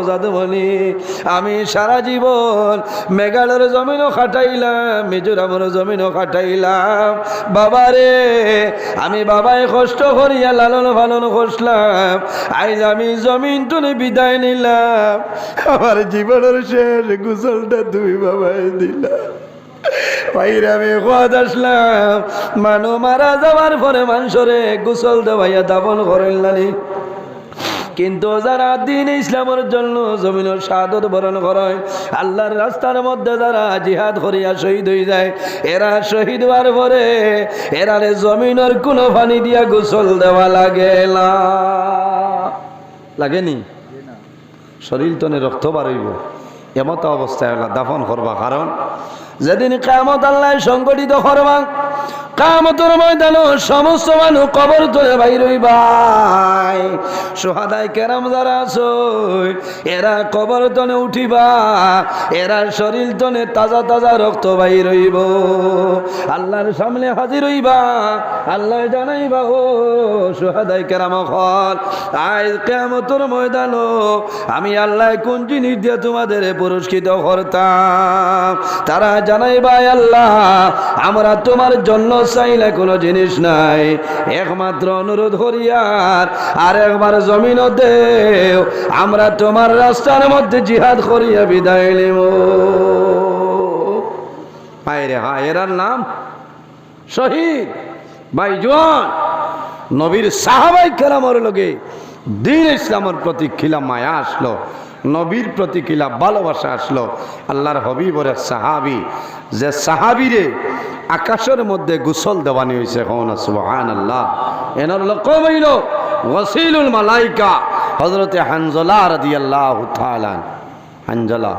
যাদুমণি আমি সারা জীবন মেঘালয়ের জমিনও খাটাইলাম, মিজোরামের জমিনও খাটাইলাম। বাবারে আমি বাবাই কষ্ট করিয়া লালন পালন করলাম, আজ আমি জমিন তুলে বিদায় নিলাম। আমার জীবনের শেষ গোসলটা তুই বাবাই দিলাম। বাইরে আমি খোয়াদ আসলাম, মানু মারা যাওয়ার পরে মানুষরে গোসল দেওয়াইয়া দাফন করেন, কিন্তু যারা দিন ইসলামের জন্য জমিনের শাহাদত বরণ করে, আল্লাহর রাস্তার মধ্যে যারা জিহাদ করিয়া শহীদ হয়ে যায়, এরা শহীদ হওয়ার পরে এরারে জমিনের কোনো পানি দিয়া গোসল দেওয়া লাগে না। লাগেনি? শরীর তনে রক্ত বাড়ইব, এমত অবস্থায় দাফন করবা। কারণ যেদিন কিয়ামত আল্লাহ সংগঠিত করবা, কিয়ামতের ময়দানে সমস্ত মানুষ কবর থেকে বাইর হইবাই। সুহাদায়ে কেরাম যারা আছে এরা কবর তনে উঠিবা, এরা শরীর তনে তাজা তাজা রক্ত বাইর হইব। আল্লাহর সামনে হাজির হইবা, আল্লাহ জানাইবা ও সুহাদায়ে কেরাম হল আজ কিয়ামতের ময়দানে আমি আল্লাহ কোন জিনিস দিয়ে তোমাদের পুরস্কৃত করতাম। তারা জানাইবা আল্লাহ আমরা তোমার জন্য চাইলে কোনো জিনিস নাই, একমাত্র অনুরোধ করিয়ার আর একবার জমিন দেও, আমরা তোমার রাস্তার মধ্যে জিহাদ করিয়া বিদায় নিব। হায়রে হায়, এরার নাম শহীদ। ভাইজান নবীর সাহাবায়ে কেরামের লগে দ্বীন ইসলামের প্রতি খিলা মায়া আসলো, নবীর প্রতি কিলা ভালোবাসা আসলো। আল্লাহর হবিবর সাহাবি, যে সাহাবিরে আকাশের মধ্যে গোসল দেওয়ানি হয়েছে, কোন সুবহানাল্লাহ। এনার লকব হইল ওয়াসিলুল মালাইকা হযরতে হানজালা রাদিয়াল্লাহু তাআলা। হানজালা,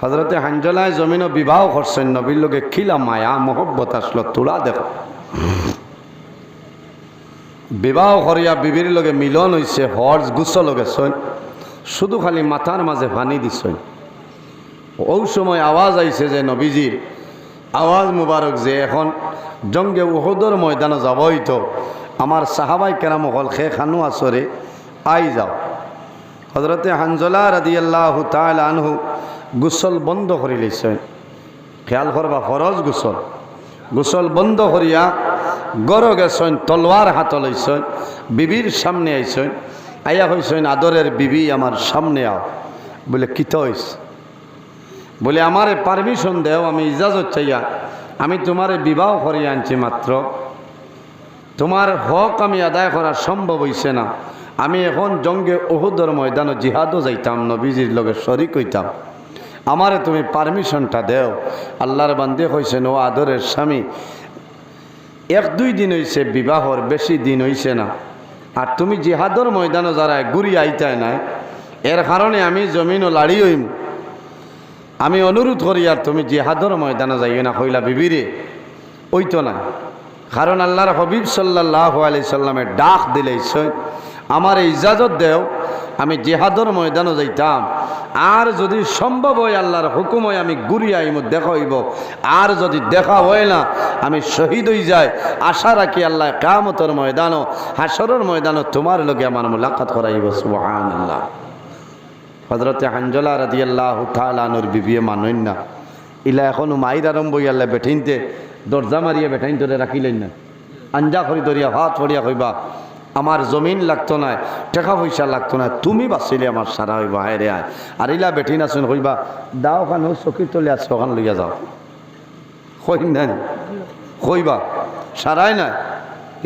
হযরতে হানজালা জমিনও বিবাহ করছেন, নবীর লগে খিলা মায়া মোহব্বত আসলো। তোলা দেখো, বিবাহ করিয়া বিবির লগে মিলন হয়েছে, হজ গোসল গেছেন, শুধু খালি মাথার মাঝে পানি দিছেন। ওই সময় আওয়াজ আইছে যে নবীজির আওয়াজ মুবারক যে এখন জঙ্গে উহুদের ময়দানে যাবই, তো আমার সাহাবায়ে কেরাম হল খে খানু আসরে আই যাও। হযরতে হানজালা রাদিয়াল্লাহু তাআলা আনহু গোসল বন্ধ করে লইছেন। খেয়াল করবা, ফরজ গোসল, গোসল বন্ধ করিয়া গড় গেছেন, তলোয়ার হাত লইছেন, বিবির সামনে আইছেন, আইয়া হইছেন আদরের বিবি আমার সামনে আও। বলে কিতা হইছে? বলে আমারে পারমিশন দেও, আমি ইজাজত চাইয়া আমি তোমারে বিবাহ করিয়া আনছি, মাত্র তোমার হক আমি আদায় করা সম্ভব হইছে না। আমি এখন জঙ্গে উহুদের ময়দানে জিহাদও যাইতাম, নবীজির লগে শরীক হইতাম, আমারে তুমি পারমিশনটা দেও। আল্লাহর বান্দে কইছেন ও আদরের স্বামী, 1-2 দিন হইছে বিবাহর, বেশি দিন হইছে না, আর তুমি জিহাদর ময়দানে যারা ঘুরি আইতায় নাই, এর কারণে আমি জমিনও লাড়ি হইম, আমি অনুরোধ করি আর তুমি জিহাদর ময়দানে যাইও না। কইলা বিবিরে ওইতো না, কারণ আল্লাহর হাবিব সাল্লাল্লাহু আলাইহি সাল্লামের ডাক দিলেছে আমার ইজাজত দেও, আমি জিহাদর ময়দানে যাইতাম, আর যদি সম্ভব হয় আল্লাহর হুকুম হয় আমি ঘুরি আইম, দেখা হইব, আর যদি দেখা হয় না আমি শহীদ হয়ে যাই, আশা রাখি আল্লাহ কিয়ামতের ময়দানও হাসরের ময়দানও তোমার লগে আমার মুলাকাত করাইব। সুবহানাল্লাহ। হযরতে হানজালা রাদিয়াল্লাহু তাআলা আনহুর বিবিয়ে মানইন না, ইলা এখনো মাইর আরম্ভ হইয়ালে বেঠিনতে দরজা মারিয়া বেঠাইন ধরে রাখিলেন না, আঞ্জা করি ধরিয়া হাত ফড়িয়া কইবা আমার জমিন লাগতো না, টাকা পয়সা লাগতো না, তুমি বাঁচিলে আমার সারা হইব। হায় রে আয়। আর ইলা বেঠিন আসুন কইবা দাও খান চকির তলে আছে, ওখান লইয়া যাও, কইন না কইবা সারাই না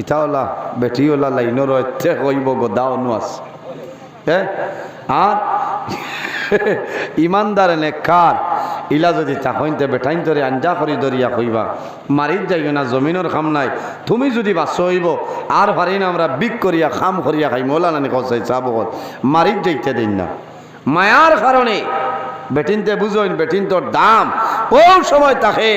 ইতাওলা বেটিওলা লাইনর হইতে কইব গো দাও নু আছে। হ্যাঁ, আর ইমানদার নেককার ইলা যদি তাহইতে বেঠাইন ধরে আঞ্জা করি ধরিয়া কইবা মারিত যাইও না, জমিনের খাম নাই, তুমি যদি বাঁচো হইব আর পারি না আমরা বিক করিয়া খাম করিয়া খাই মৌলানানি কসাই চাবকত মারিত যাইতে দিন না। মায়ার কারণে বেটিনতে বুঝইন, বেটিন তোর দাম ও সময় তাকে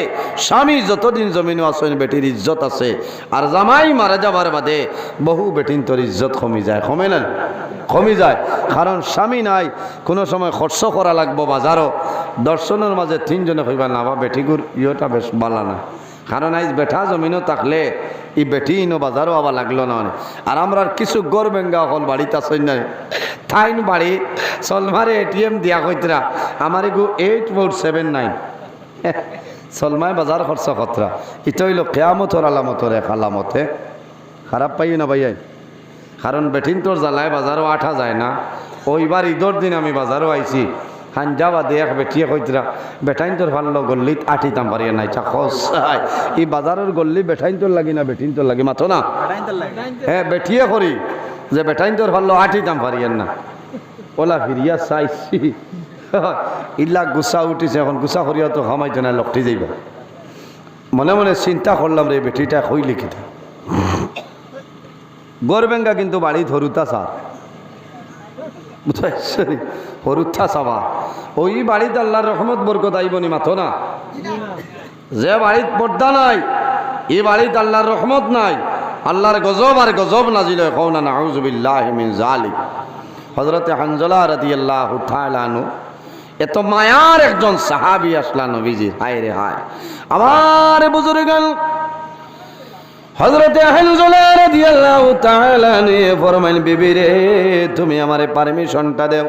স্বামী যতদিন জমিনও আসেন বেটির ইজ্জত আছে, আর জামাই মারা যাবার বাদে বহু বেটিন তোর ইজ্জত কমি যায়, কমে না কমি যায়, কারণ স্বামী নাই, কোনো সময় খরচ করা লাগবো বাজারও, দর্শনের মাঝে 3 জনে কইবা না বা বেটিগুর ইয়েটা বেশ বালা না, কারণ আজ বেঠা জমিনও থাকলে ই বেটি ইনো বাজারও আবার লাগলো না। আর আমরা কিছু গড় বেঙ্গা হল বাড়িতে আসেন না তাইন বাড়ি সলমারে ATM দিয়া কইতরা আমার এগু 8479 সলমায় বাজার খরচ খতরা এটা হইল কেয়ামতর আলামতর এক আলামতে খারাপ পাই না ভাইয়াই। কারণ বেঠিন তোর জ্বালায় বাজারও আঠা যায় না। ওইবার ঈদর দিন আমি বাজারও আইছি হাঞ্জাবা দেখ বেটিয়ে কইতরা বেটাইন তোর ভালো গল্লিত আঠিতাম পারিয়া নাই চাখস এই বাজারের গল্লি বেটাইন তোর লাগি না বেটিন তোর লাগি মাথো না হ্যাঁ বেটিয়ে করি যে বেটাইন তোর ভালো আঠিতাম পারিয়েন না ওলা ফিরিয়া চাইছি ইল্লা গুসা উঠিছে এখন গুসা করিয়া তো খামাইতে না লকটি যাইবা মনে মনে চিন্তা করলাম রে বেটিটা কই লিখিত গরবেঙ্গা কিন্তু বাড়ি ধরুতা স্যার হরুথা চাবা ওই বাড়িতে আল্লাহর রহমত বরকত আইবনি মাথো না যে বাড়িত পর্দা নাই এই বাড়িতে আল্লাহর রহমত নাই আল্লাহর গজব আর গজব নাজিল হয় কওনা নাউযুবিল্লাহি মিন যালিক। হযরতে হানজালা রাদিয়াল্লাহু তাআলা আনহু এত মায়ার একজন সাহাবী আসলা নবীজির হায় রে হায় আমার বুজুর্গান হযরতে হানজালা রাদিয়াল্লাহু তাআলা আনহু ফরমাইল বিবি রে তুমি আমারে পারমিশনটা দাও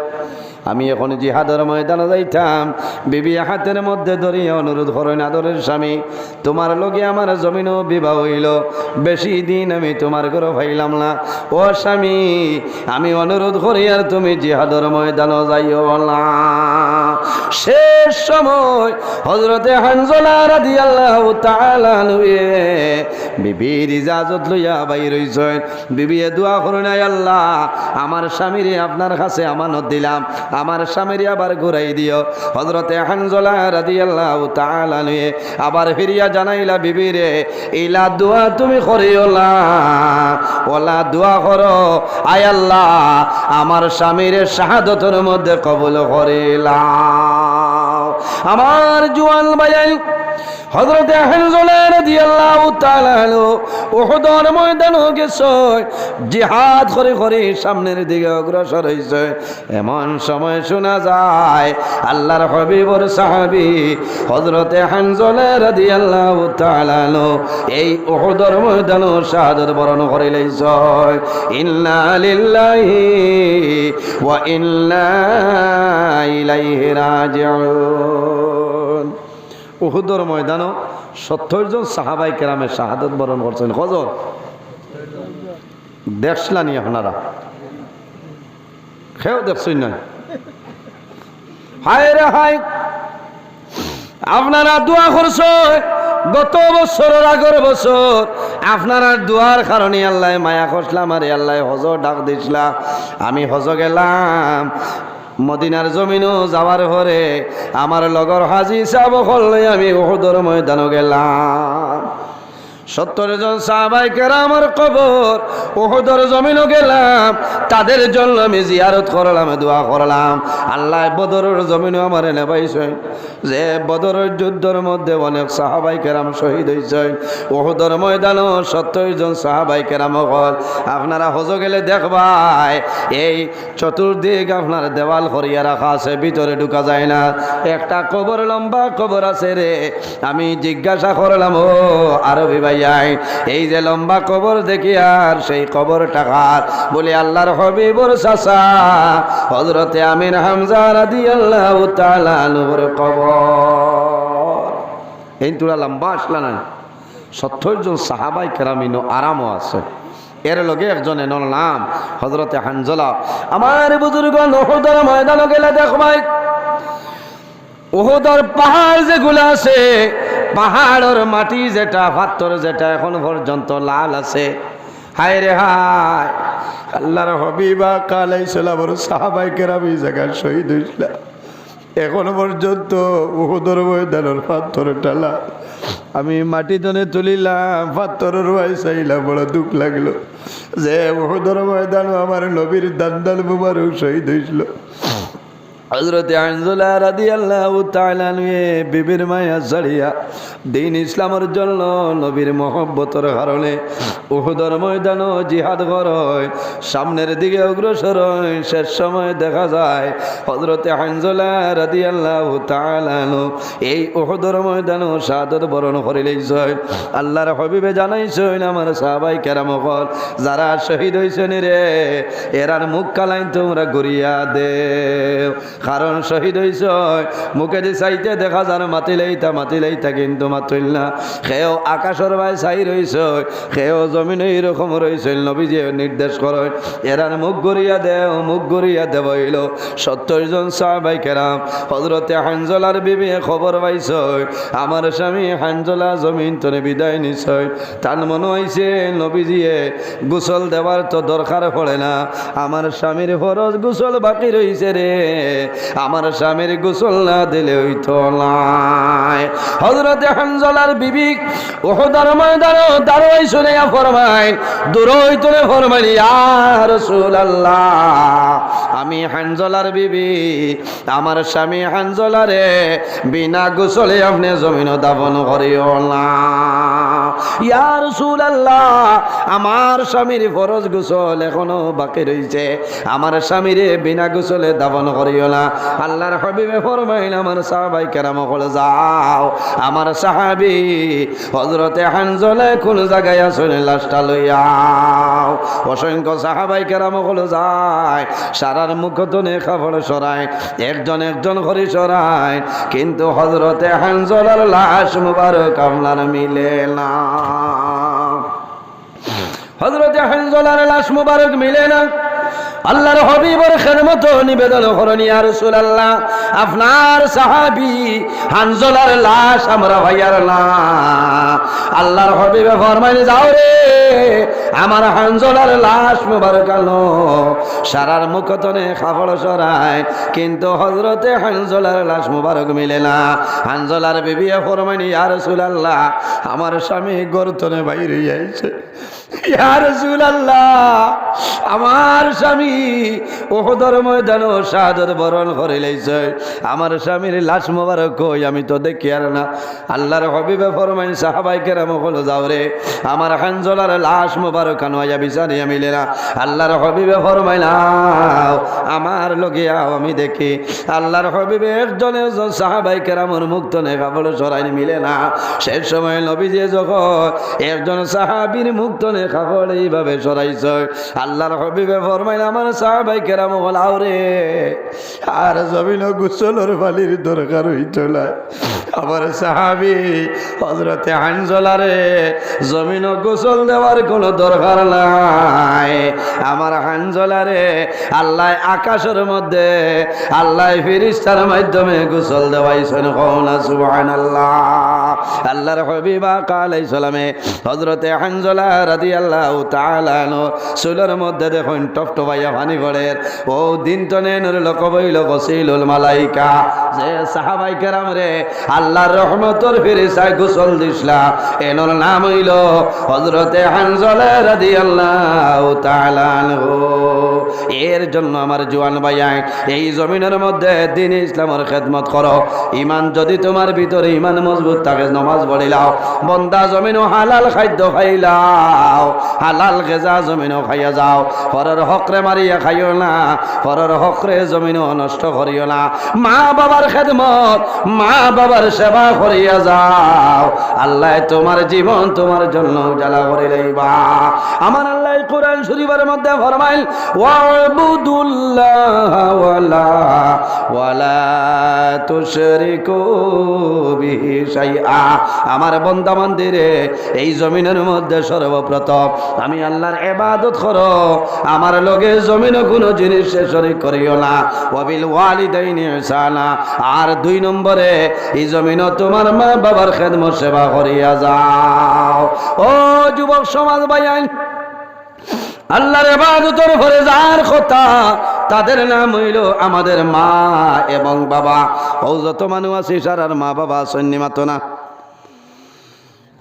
আমি এখন জিহাদের ময়দানে যাইতাম। বিবি হাতের মধ্যে ধরিয়া অনুরোধ করেন আদরের স্বামী তোমার লগে আমার জমিনও বিবাহ হইল বেশি দিন আমি তোমার ঘরে পাইলাম না ও স্বামী আমি অনুরোধ করি আর তুমি জিহাদের ময়দানে যাইও না। শেষ সময় হযরতে হানজালা রাদিয়াল্লাহু তাআলা আনহু বিবির ইজাজত লইয়া বাইর হইছেন। বিবিয়ে দোয়া করেন আয় আল্লাহ আমার স্বামীরে আপনার কাছে আমানত দিলাম আমার স্বামীরে আবার ঘুরাই দিও। হযরতে হানজালা রাদিয়াল্লাহু তাআলা আনহু আবার ফিরিয়া জানাইলা বিবিরে ইলা দোয়া তুমি করিও না ওলা দোয়া করো আয় আল্লাহ আমার স্বামীরে শাহাদতের মধ্যে কবুল করিলাম। আমার জোয়ান ভাই হযরতে হানজালা রাদিয়াল্লাহু তাআলা উহুদের ময়দানে গেছে জিহাদ করে করে সামনের দিকে অগ্রসর হইছে। এমন সময় শোনা যায় আল্লাহর হাবিবর সাহাবী হযরতে হানজালা রাদিয়াল্লাহু তাআলা এই উহুদের ময়দানে শাহাদাত বরণ করে লইছে। ইন্না লিল্লাহি ওয়া ইন্না ইলাইহি রাজিউন। উহুদের ময়দানও 70 জন সাহাবাই কেরামের শাহাদত বরণ করছেন। কজন দেখছিলানি আপনারা কেউ দেখছেন না হায় রে হায় আপনারা দোয়া করছো গত বছরের আগের বছর আপনারা দোয়ার কারণে আল্লাহ মায়া করছিলাম আর আল্লাহ হজ ডাক দিছিলা আমি হজ গেলাম মদিনার জমিনও যাওয়ার পরে আমার লগর হাজি সাহেব হলে আমি উহুদের ময়দানে গেলাম। 70 জন সাহাবায়ে কেরামের কবর উহুদের জমিনে গেলাম তাদের জন্য আমি জিয়ারত করলাম দোয়া করলাম। আল্লাহ বদরের জমিনে আমার নেবাইছেন যে বদরের যুদ্ধের মধ্যে অনেক সাহাবায়ে কেরাম শহীদ হয়েছেন। উহুদের ময়দানে 70 জন সাহাবায়ে কেরাম হল আপনারা হজ গেলে দেখবাই এই চতুর্দিক আপনার দেওয়াল করিয়া রাখা আছে ভিতরে ঢুকা যায় না। একটা কবর লম্বা কবর আছে রে আমি জিজ্ঞাসা করলাম ও আরবি ভাই এই যে লম্বা কবর দেখি আর সেই কবর টাকার বলে আল্লাহর হাবিবর চাচা হযরতে আমির হামজা রাদিয়াল্লাহু তাআলা আনহুর কবর। এই তুলা লম্বা আসলা না 70 জন সাহাবাই কেরামিনো আরামও আছে। এর লগে একজন এনর নাম হযরতে হানজালা। আমার বুজুর্গ উহুদের ময়দানে গেলে দেখবাই উহুদের পাহাড় যেগুলো আছে পাহাড়ের মাটি যেটা পাথর যেটা এখন পর্যন্ত লাল আছে হায় রে হায় আল্লাহর হাবিবা আলাইহিস সালামের সাহাবায়ে কেরাম এই জায়গায় শহীদ হইছিল এখন পর্যন্ত উহুদের ময়দানের পাথরটা লাল। আমি মাটি দনে তুলিলাম পাথরের রুয়াই চাইলাম বড় দুঃখ লাগলো যে উহুদের ময়দানে আমার নবীর দান্দাল মুবারক শহীদ হয়েছিল। হযরতে হানজালা রাদিয়াল্লাহু তাআলা নিয়ে বিবির মায়া ছাড়িয়া দ্বীন ইসলামের জন্য নবীর মহব্বতের কারণে উহুদের ময়দানে জিহাদ করে সামনের দিকে অগ্রসর হয়। শেষ সময় দেখা যায় হযরতে হানজালা রাদিয়াল্লাহু তাআলা এই উহুদের ময়দানে শাহাদাত বরণ করে লইছে। আল্লাহর হাবিবে জানাইছেন আমার সাহাবায়ে কেরামগণ যারা শহীদ হইছেন রে এরার মুখ কালাইন তোমরা গড়িয়া দেও, কারণ শহীদ হইছ মুখে দি চাইতে দেখা যার মাতিলেইতা কিন্তু মাতিল না। সেও আকাশের ভাই চাই রইছ, সেও জমিনে এইরকম রইছিল। নবীজি নির্দেশ করে এরার মুখ গড়িয়া দেও, মুখ গড়িয়া দেব হইল 70 জন সাহাবায়ে কেরাম। হযরতে হানজালার বিবি খবর পাইছ আমার স্বামী হানজালা জমিন তনে বিদায় নিছে। তার মনে হইছে নবীজিয়ে গোসল দেওয়ার তো দরকার পড়ে না, আমার স্বামীর ফরজ গোসল বাকি রইছে রে, আমার স্বামীর গোসল না দিলে হইতো না। হযরতে হানজালার বিবি উহুদের ময়দানে দাঁড়াই শুনে ফরমায় দূরইতনে ফরমায় ইয়া রাসূলুল্লাহ আমি হানজালার বিবি, আমার স্বামী হানজালারে বিনা গোসলে আপনি জমিনে দাফন করিও না। ইয়া রাসূলুল্লাহ আমার স্বামীর ফরজ গোসল এখনো বাকি রইছে, আমার স্বামীরে বিনা গোসলে দাফন করিও না। আল্লাহর হাবিবে ফরমাইলেন আমার সাহাবায়ে কেরাম বলে যাও আমার সাহাবী হযরতে হানজালা কোন জায়গায় আছেন লাশটা লইয়াও। অসংখ্য সাহাবায়ে কেরাম বলে যায় সারার মুখতনে কাপড় সরায় একজন করে সরায়, কিন্তু হযরতে হানজালার লাশ মুবারক আপনার মিলে না। হযরতে হানজালার লাশ মুবারক মিলে না। আল্লাহর হাবিবের খেদমত নিবেদন করেন ইয়া রাসূলুল্লাহ আপনার সাহাবী হানজালার লাশ আমরা ভাইয়ার না। আল্লাহর হাবিবে ফরমাইলেন যাও রে আমার হানজালার লাশ মুবারক আনো। সারার মুখতনে কাপড় সরায়, কিন্তু হযরতে হানজালার লাশ মুবারক মিলে না। হানজালার বিবি ফরমাইলেন ইয়া রাসূলুল্লাহ আমার স্বামী গর্তনে বাইরে আইছে। ইয়া রাসূলুল্লাহ আমার স্বামী উহুদের ময়দানে শাহাদাত বরণ করে লইছে, আমার স্বামীর লাশ মোবারক কই আমি তো দেখি আর না। আল্লাহর হাবিবে ফরমাইন সাহাবায়ে কেরাম বলে যাও রে আমার হানজালার লাশ মোবারক আনোয়া বিচারিয়া মিলে না। আল্লাহর হাবিবে ফরমাইলাও আমার লগে আও আমি দেখি। আল্লাহর হাবিবে একজন সাহাবায়ে কেরামের মুক্তনে কাপড় সরাই মিলে না। সেই সময় নবীজি যখন একজন সাহাবীর মুক্তনে কাপড় এইভাবে সরাইছে আল্লাহর হাবিবে ফরমাইলেন আমার সাহাবায়ে কেরাম বলাও রে আর জমিন গোসলের পানির দরকার হইতো না। আমার সাহাবী হযরতে হানজালারে জমিন গোসল দেওয়ার কোনো দরকার নাই। আমার হানজালারে আল্লাহ আকাশের মধ্যে আল্লাহ ফেরেশতার মাধ্যমে গোসল দেওয়াইছেন। কওনা সুবহানাল্লাহ। আল্লাহর হাবিব আলাইহিস সালামে হযরতে হানজালা রাদিয়াল্লাহু তাআলা আনহু চুলের মধ্যে দেখুন টপটপাইয়া পানি পড়ে। ও দিন তনে লোক বইল গসিলুল মালাইকা যে সাহাবায়ে কেরাম রে আল্লাহর রহমতের ফেরেশতায় গোসল দিছলা এনর নাম হইল হযরতে হানজালা রাদিয়াল্লাহু তাআলা আনহু। এর জন্য আমার জওয়ান ভাইয়া এই জমিনের মধ্যে দ্বীন ইসলামের খেদমত করো। ঈমান যদি তোমার ভিতরে ঈমান মজবুত থাকে নামাজ পড়িলাও, বন্দা জমিনও হালাল খাদ্য খাইলাও, হালাল গেজা জমিনও খাইয়া যাও, পরের হকরে মারিয়া খাইও না, পরের হকরে জমিনও নষ্ট করিও না। মা বাবার খেদমত মা বাবার সেবা করিয়া যাও, আল্লাহ তোমার জীবন তোমার জন্য উজালা করে লইবা। আমার আল্লাহ কোরআন শরীফের মধ্যে ফরমাইল ওয়াবুদুল্লাহ ওয়ালা তুশরিকু বিহি শাইআ। আমার বান্দা বান্দীরে এই জমিনের মধ্যে সর্বপ্রথম আমি আল্লাহর ইবাদত করো, আমার লগে জমিনে কোনো জিনিস শরীক করিও না। ওয়াবিল ওয়ালিদাইনি ইহসানা। আর 2 নম্বরে এই জমিনে তোমার মা বাবার খেদমত সেবা করিয়া যাও। ও যুবক সমাজ ভাইয়ান আল্লাহর ইবাদতের পরে যার কথা তাদের নাম হইল আমাদের মা এবং বাবা। ও যত মানুষ আছে সারার মা বাবা সন্নি মাতো না।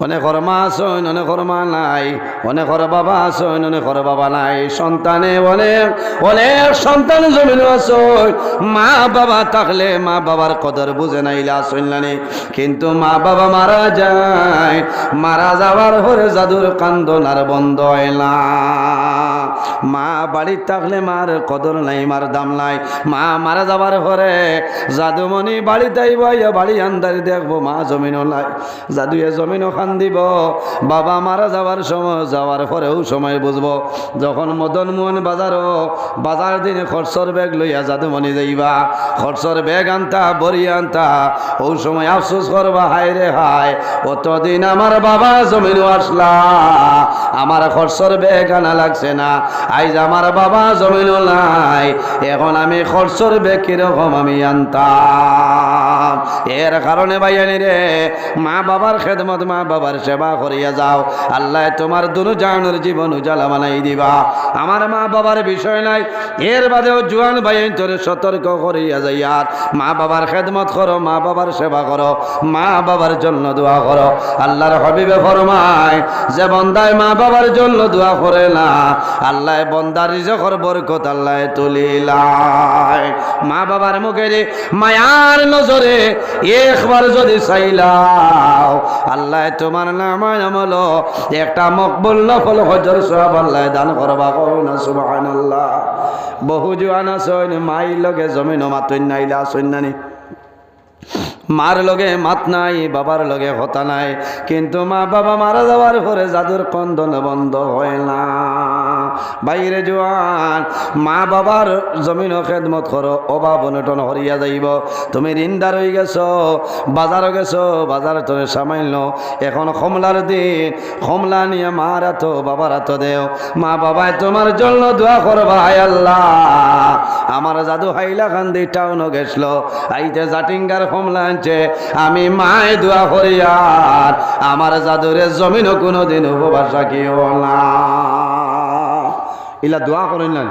অনেকর মা আছেন, অনেকর মা নাই, অনেকর বাবা আছেন, অনেকর বাবা নাই। সন্তানে অনেক অনেক সন্তান জমিন আছে, মা বাবা থাকলে মা বাবার কদর বুঝে নাইলা শুনলানি। কিন্তু মা বাবা মারা যায়, মারা যাওয়ার পরে জাদুর কান্দন আর বন্ধ হয় না। মা বাড়ি থাকলে মার কদর নাই, মার দাম নাই। মা মারা যাবার পরে জাদুমণি বাড়িতে বাড়ি আন্দারি দেখবো মা জমিনও নাই, জাদুয়ে জমিনও খান দিব। বাবা মারা যাওয়ার সময়, যাওয়ার পরেও সময় বুঝবো যখন মদন মোহন বাজার দিনে খরচর ব্যাগ লইয়া জাদুমণি যাইবা, খরচর ব্যাগ আনতা বড়ি আনতা, ওই সময় আফসোস করবা হায় রে হায়, অতদিন আমার বাবা জমিনও আসলা, আমার খরচর ব্যাগ আনা লাগছে না। আইজ আমার বাবা জমিনও নাই, এখন আমি খরচর ব্যাগ কিরকম আমি আনতাম। এর কারণে ভাইয়ানি রে, মা বাবার খেদমত, মা বাবার সেবা করিয়া যাও, আল্লাহ তোমার দুনু জাহানের জীবন উজালা বানাই দিবা। আমার মা বাবার বিষয় নাই, এর বাদেও জোয়ান ভাইয়ান তোরে সতর্ক করিয়া যাইয়ার মা বাবার খেদমত করো, মা বাবার সেবা করো, মা বাবার জন্য দোয়া করো। আল্লাহর হাবিবে ফরমায় যে বন্দায় মা বাবার জন্য দোয়া করে না, আল্লাহ বন্দার রিজকের বরকত আল্লাহ তুলিলায়। মা বাবার মুখে মায়ার নজরে একবার যদি চাইলাও, আল্লাহ তোমার নামায় আমল একটা মকবুল নফল হজর সওয়াব আল্লাহ দান করবা। কওনা সুবহানাল্লাহ। বহু জোয়ান আছেন মাই লগে জমিন মাতইন নাইলা সন্নানি, মার লগে মাত নাই, বাবার লগে হতা নাই, কিন্তু মা বাবা মারা যাওয়ার পরে জাদুর কন্দন বন্ধ হয় না। বাইরে জোয়ান, মা বাবার জমিন খেদমত করো, অভাব অনটন হরিয়া যাইব। তুমি ঋণদার হয়ে গেছো, বাজার গেছো, বাজার তোরে সামাইল, এখন কমলার দিন, কমলা নিয়ে মার এত বাবার এত দেও। মা বাবায় তোমার জন্য দোয়া করবা, হায় আল্লাহ আমার জাদু হাইলা কান্দি টাউনও গেছিল, আইতে জাটিঙ্গার কমলা আনছে, আমি মায় দোয়া করি আর আমার জাদুরে জমিনও কোনোদিন উপবাস রাখিও না। ইলা দোয়া করেন না।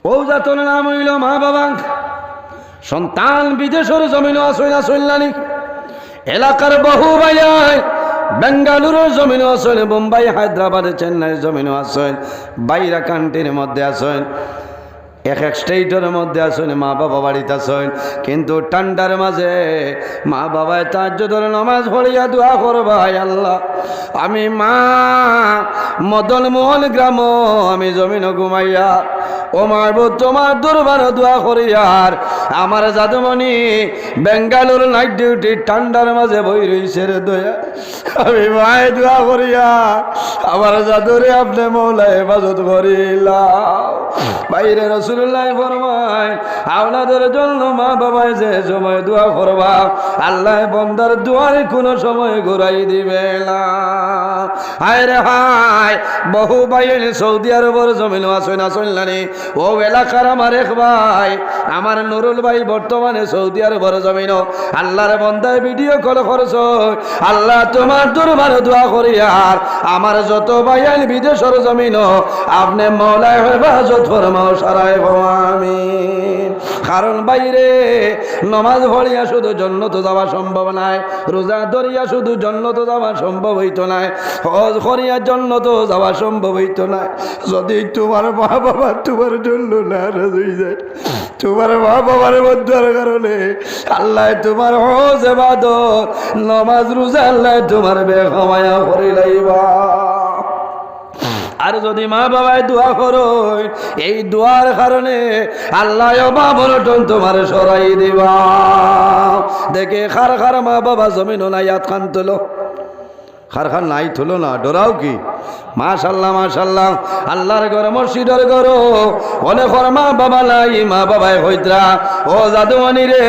ও যাতন নাম হইল মা বাবা, সন্তান বিদেশের জমিনও আসই না চললানি, এলাকার বহু ভাইয়াই বেঙ্গালুরুর জমিনও আসেন, বোম্বাই হায়দ্রাবাদে চেন্নাইয়ের জমিনও আসেন, বাইরা কান্ট্রির মধ্যে আসেন, এক এক স্টেটের মধ্যে আসেন, মা বাবা বাড়িতে আসেন, কিন্তু ঠান্ডার মাঝে মা বাবায় তাহাজ্জুদের নামাজ পড়িয়া দোয়া করবা, হায় আল্লাহ আমি মা মদন মোহন গ্রাম আমি জমিন ঘুমাইয়া ও মারব তোমার দরবার দোয়া করিয়ার আমার জাদুমণি বেঙ্গালুর নাইট ডিউটি ঠান্ডার মাঝে বই রইছে রে দয়া, আমি মায়ে দোয়া করিয়া আমার জাদুরে আপনি মৌলা হেফাজত করিলাম। বাইরে রাসূলুল্লাহ ফরমায় আপনাদের জন্য মা বাবায় যে সময় দোয়া করবা, আল্লাহ বন্দার দোয়ারে কোনো সময় ঘুরাই দিবে না। হায় রে হায়, বহু ভাইয়ের সৌদি আরবের জমিন আছে না চললানি, ও এলাকার আমার এক ভাই আমার নুরুল ভাই বর্তমানে সৌদি আরবের জমিন, আল্লাহর বন্দায় ভিডিও কল করছ, আল্লাহ তোমার দরবার দোয়া করি আর আমার যত ভাইয়ান বিদেশের জমিন আপনি মওলায় হেফাজত ফরমাও সারায় আমিন। কারণ বাইরে নমাজ পড়িয়া শুধু জান্নাত যাওয়া সম্ভব নয়, রোজা ধরিয়া শুধু জান্নাত যাওয়া সম্ভব হইতো না, হজ করিয়া জান্নাত যাওয়া সম্ভব হইতো না যদি তোমার মা বাবা তোমার জন্য নারাজ হয়ে যায়। তোমার মা বাবার বন্ধুর কারণে আল্লাহ তোমার হজ ইবাদত নমাজ রোজা আল্লাহ তোমার বেখমায়া করে লাইবা। আর যদি মা বাবায় দোয়া করো, এই দোয়ার কারণে আল্লাহ অভাবনটন তোমার সরাই দিবা। দেখে খার খার মা বাবা জমিন নাইয়াত খান তুলো, খার খান নাই তুলো না, ডরাও কি? মাশাল্লাহ মাশাল্লাহ, আল্লাহর ঘর মসজিদের ঘর অনেক মা বাবা নাই, মা বাবায় হইতরা ও জাদুমণি রে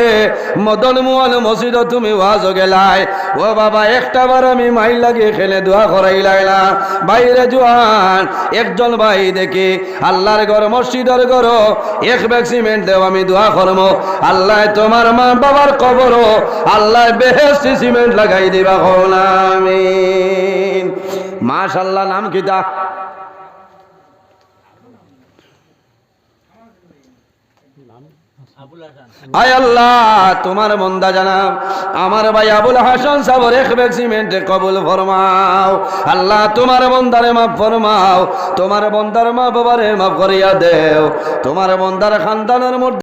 মদন মোহন মসজিদ তুমি ওয়াজ গেলাই, ও বাবা একটা বার আমি মাইল লাগিয়ে খেলে দোয়া করাইলাই না। বাইরে জোয়ান একজন ভাই দেখি আল্লাহর ঘর মসজিদের ঘর এক ব্যাগ সিমেন্ট দেও আমি দোয়া করবো, আল্লাহ তোমার মা বাবার কবর আল্লাহ বেহেশতি সিমেন্ট লাগাই দিবা আমিন। মাশাল্লাহ, নাম কিতা? আয় আল্লাহ, তোমার বন্দা জানাব আমার ভাই আবুল হাসান সাহেবের এক ব্যাগ সিমেন্ট কবুল ফরমাও। আল্লাহ তোমার বন্দারে মাফ ফরমাও, তোমার বন্দার মা বাবারে মাফ করিয়া দেও, তোমার বন্দার খানদানের মধ্যে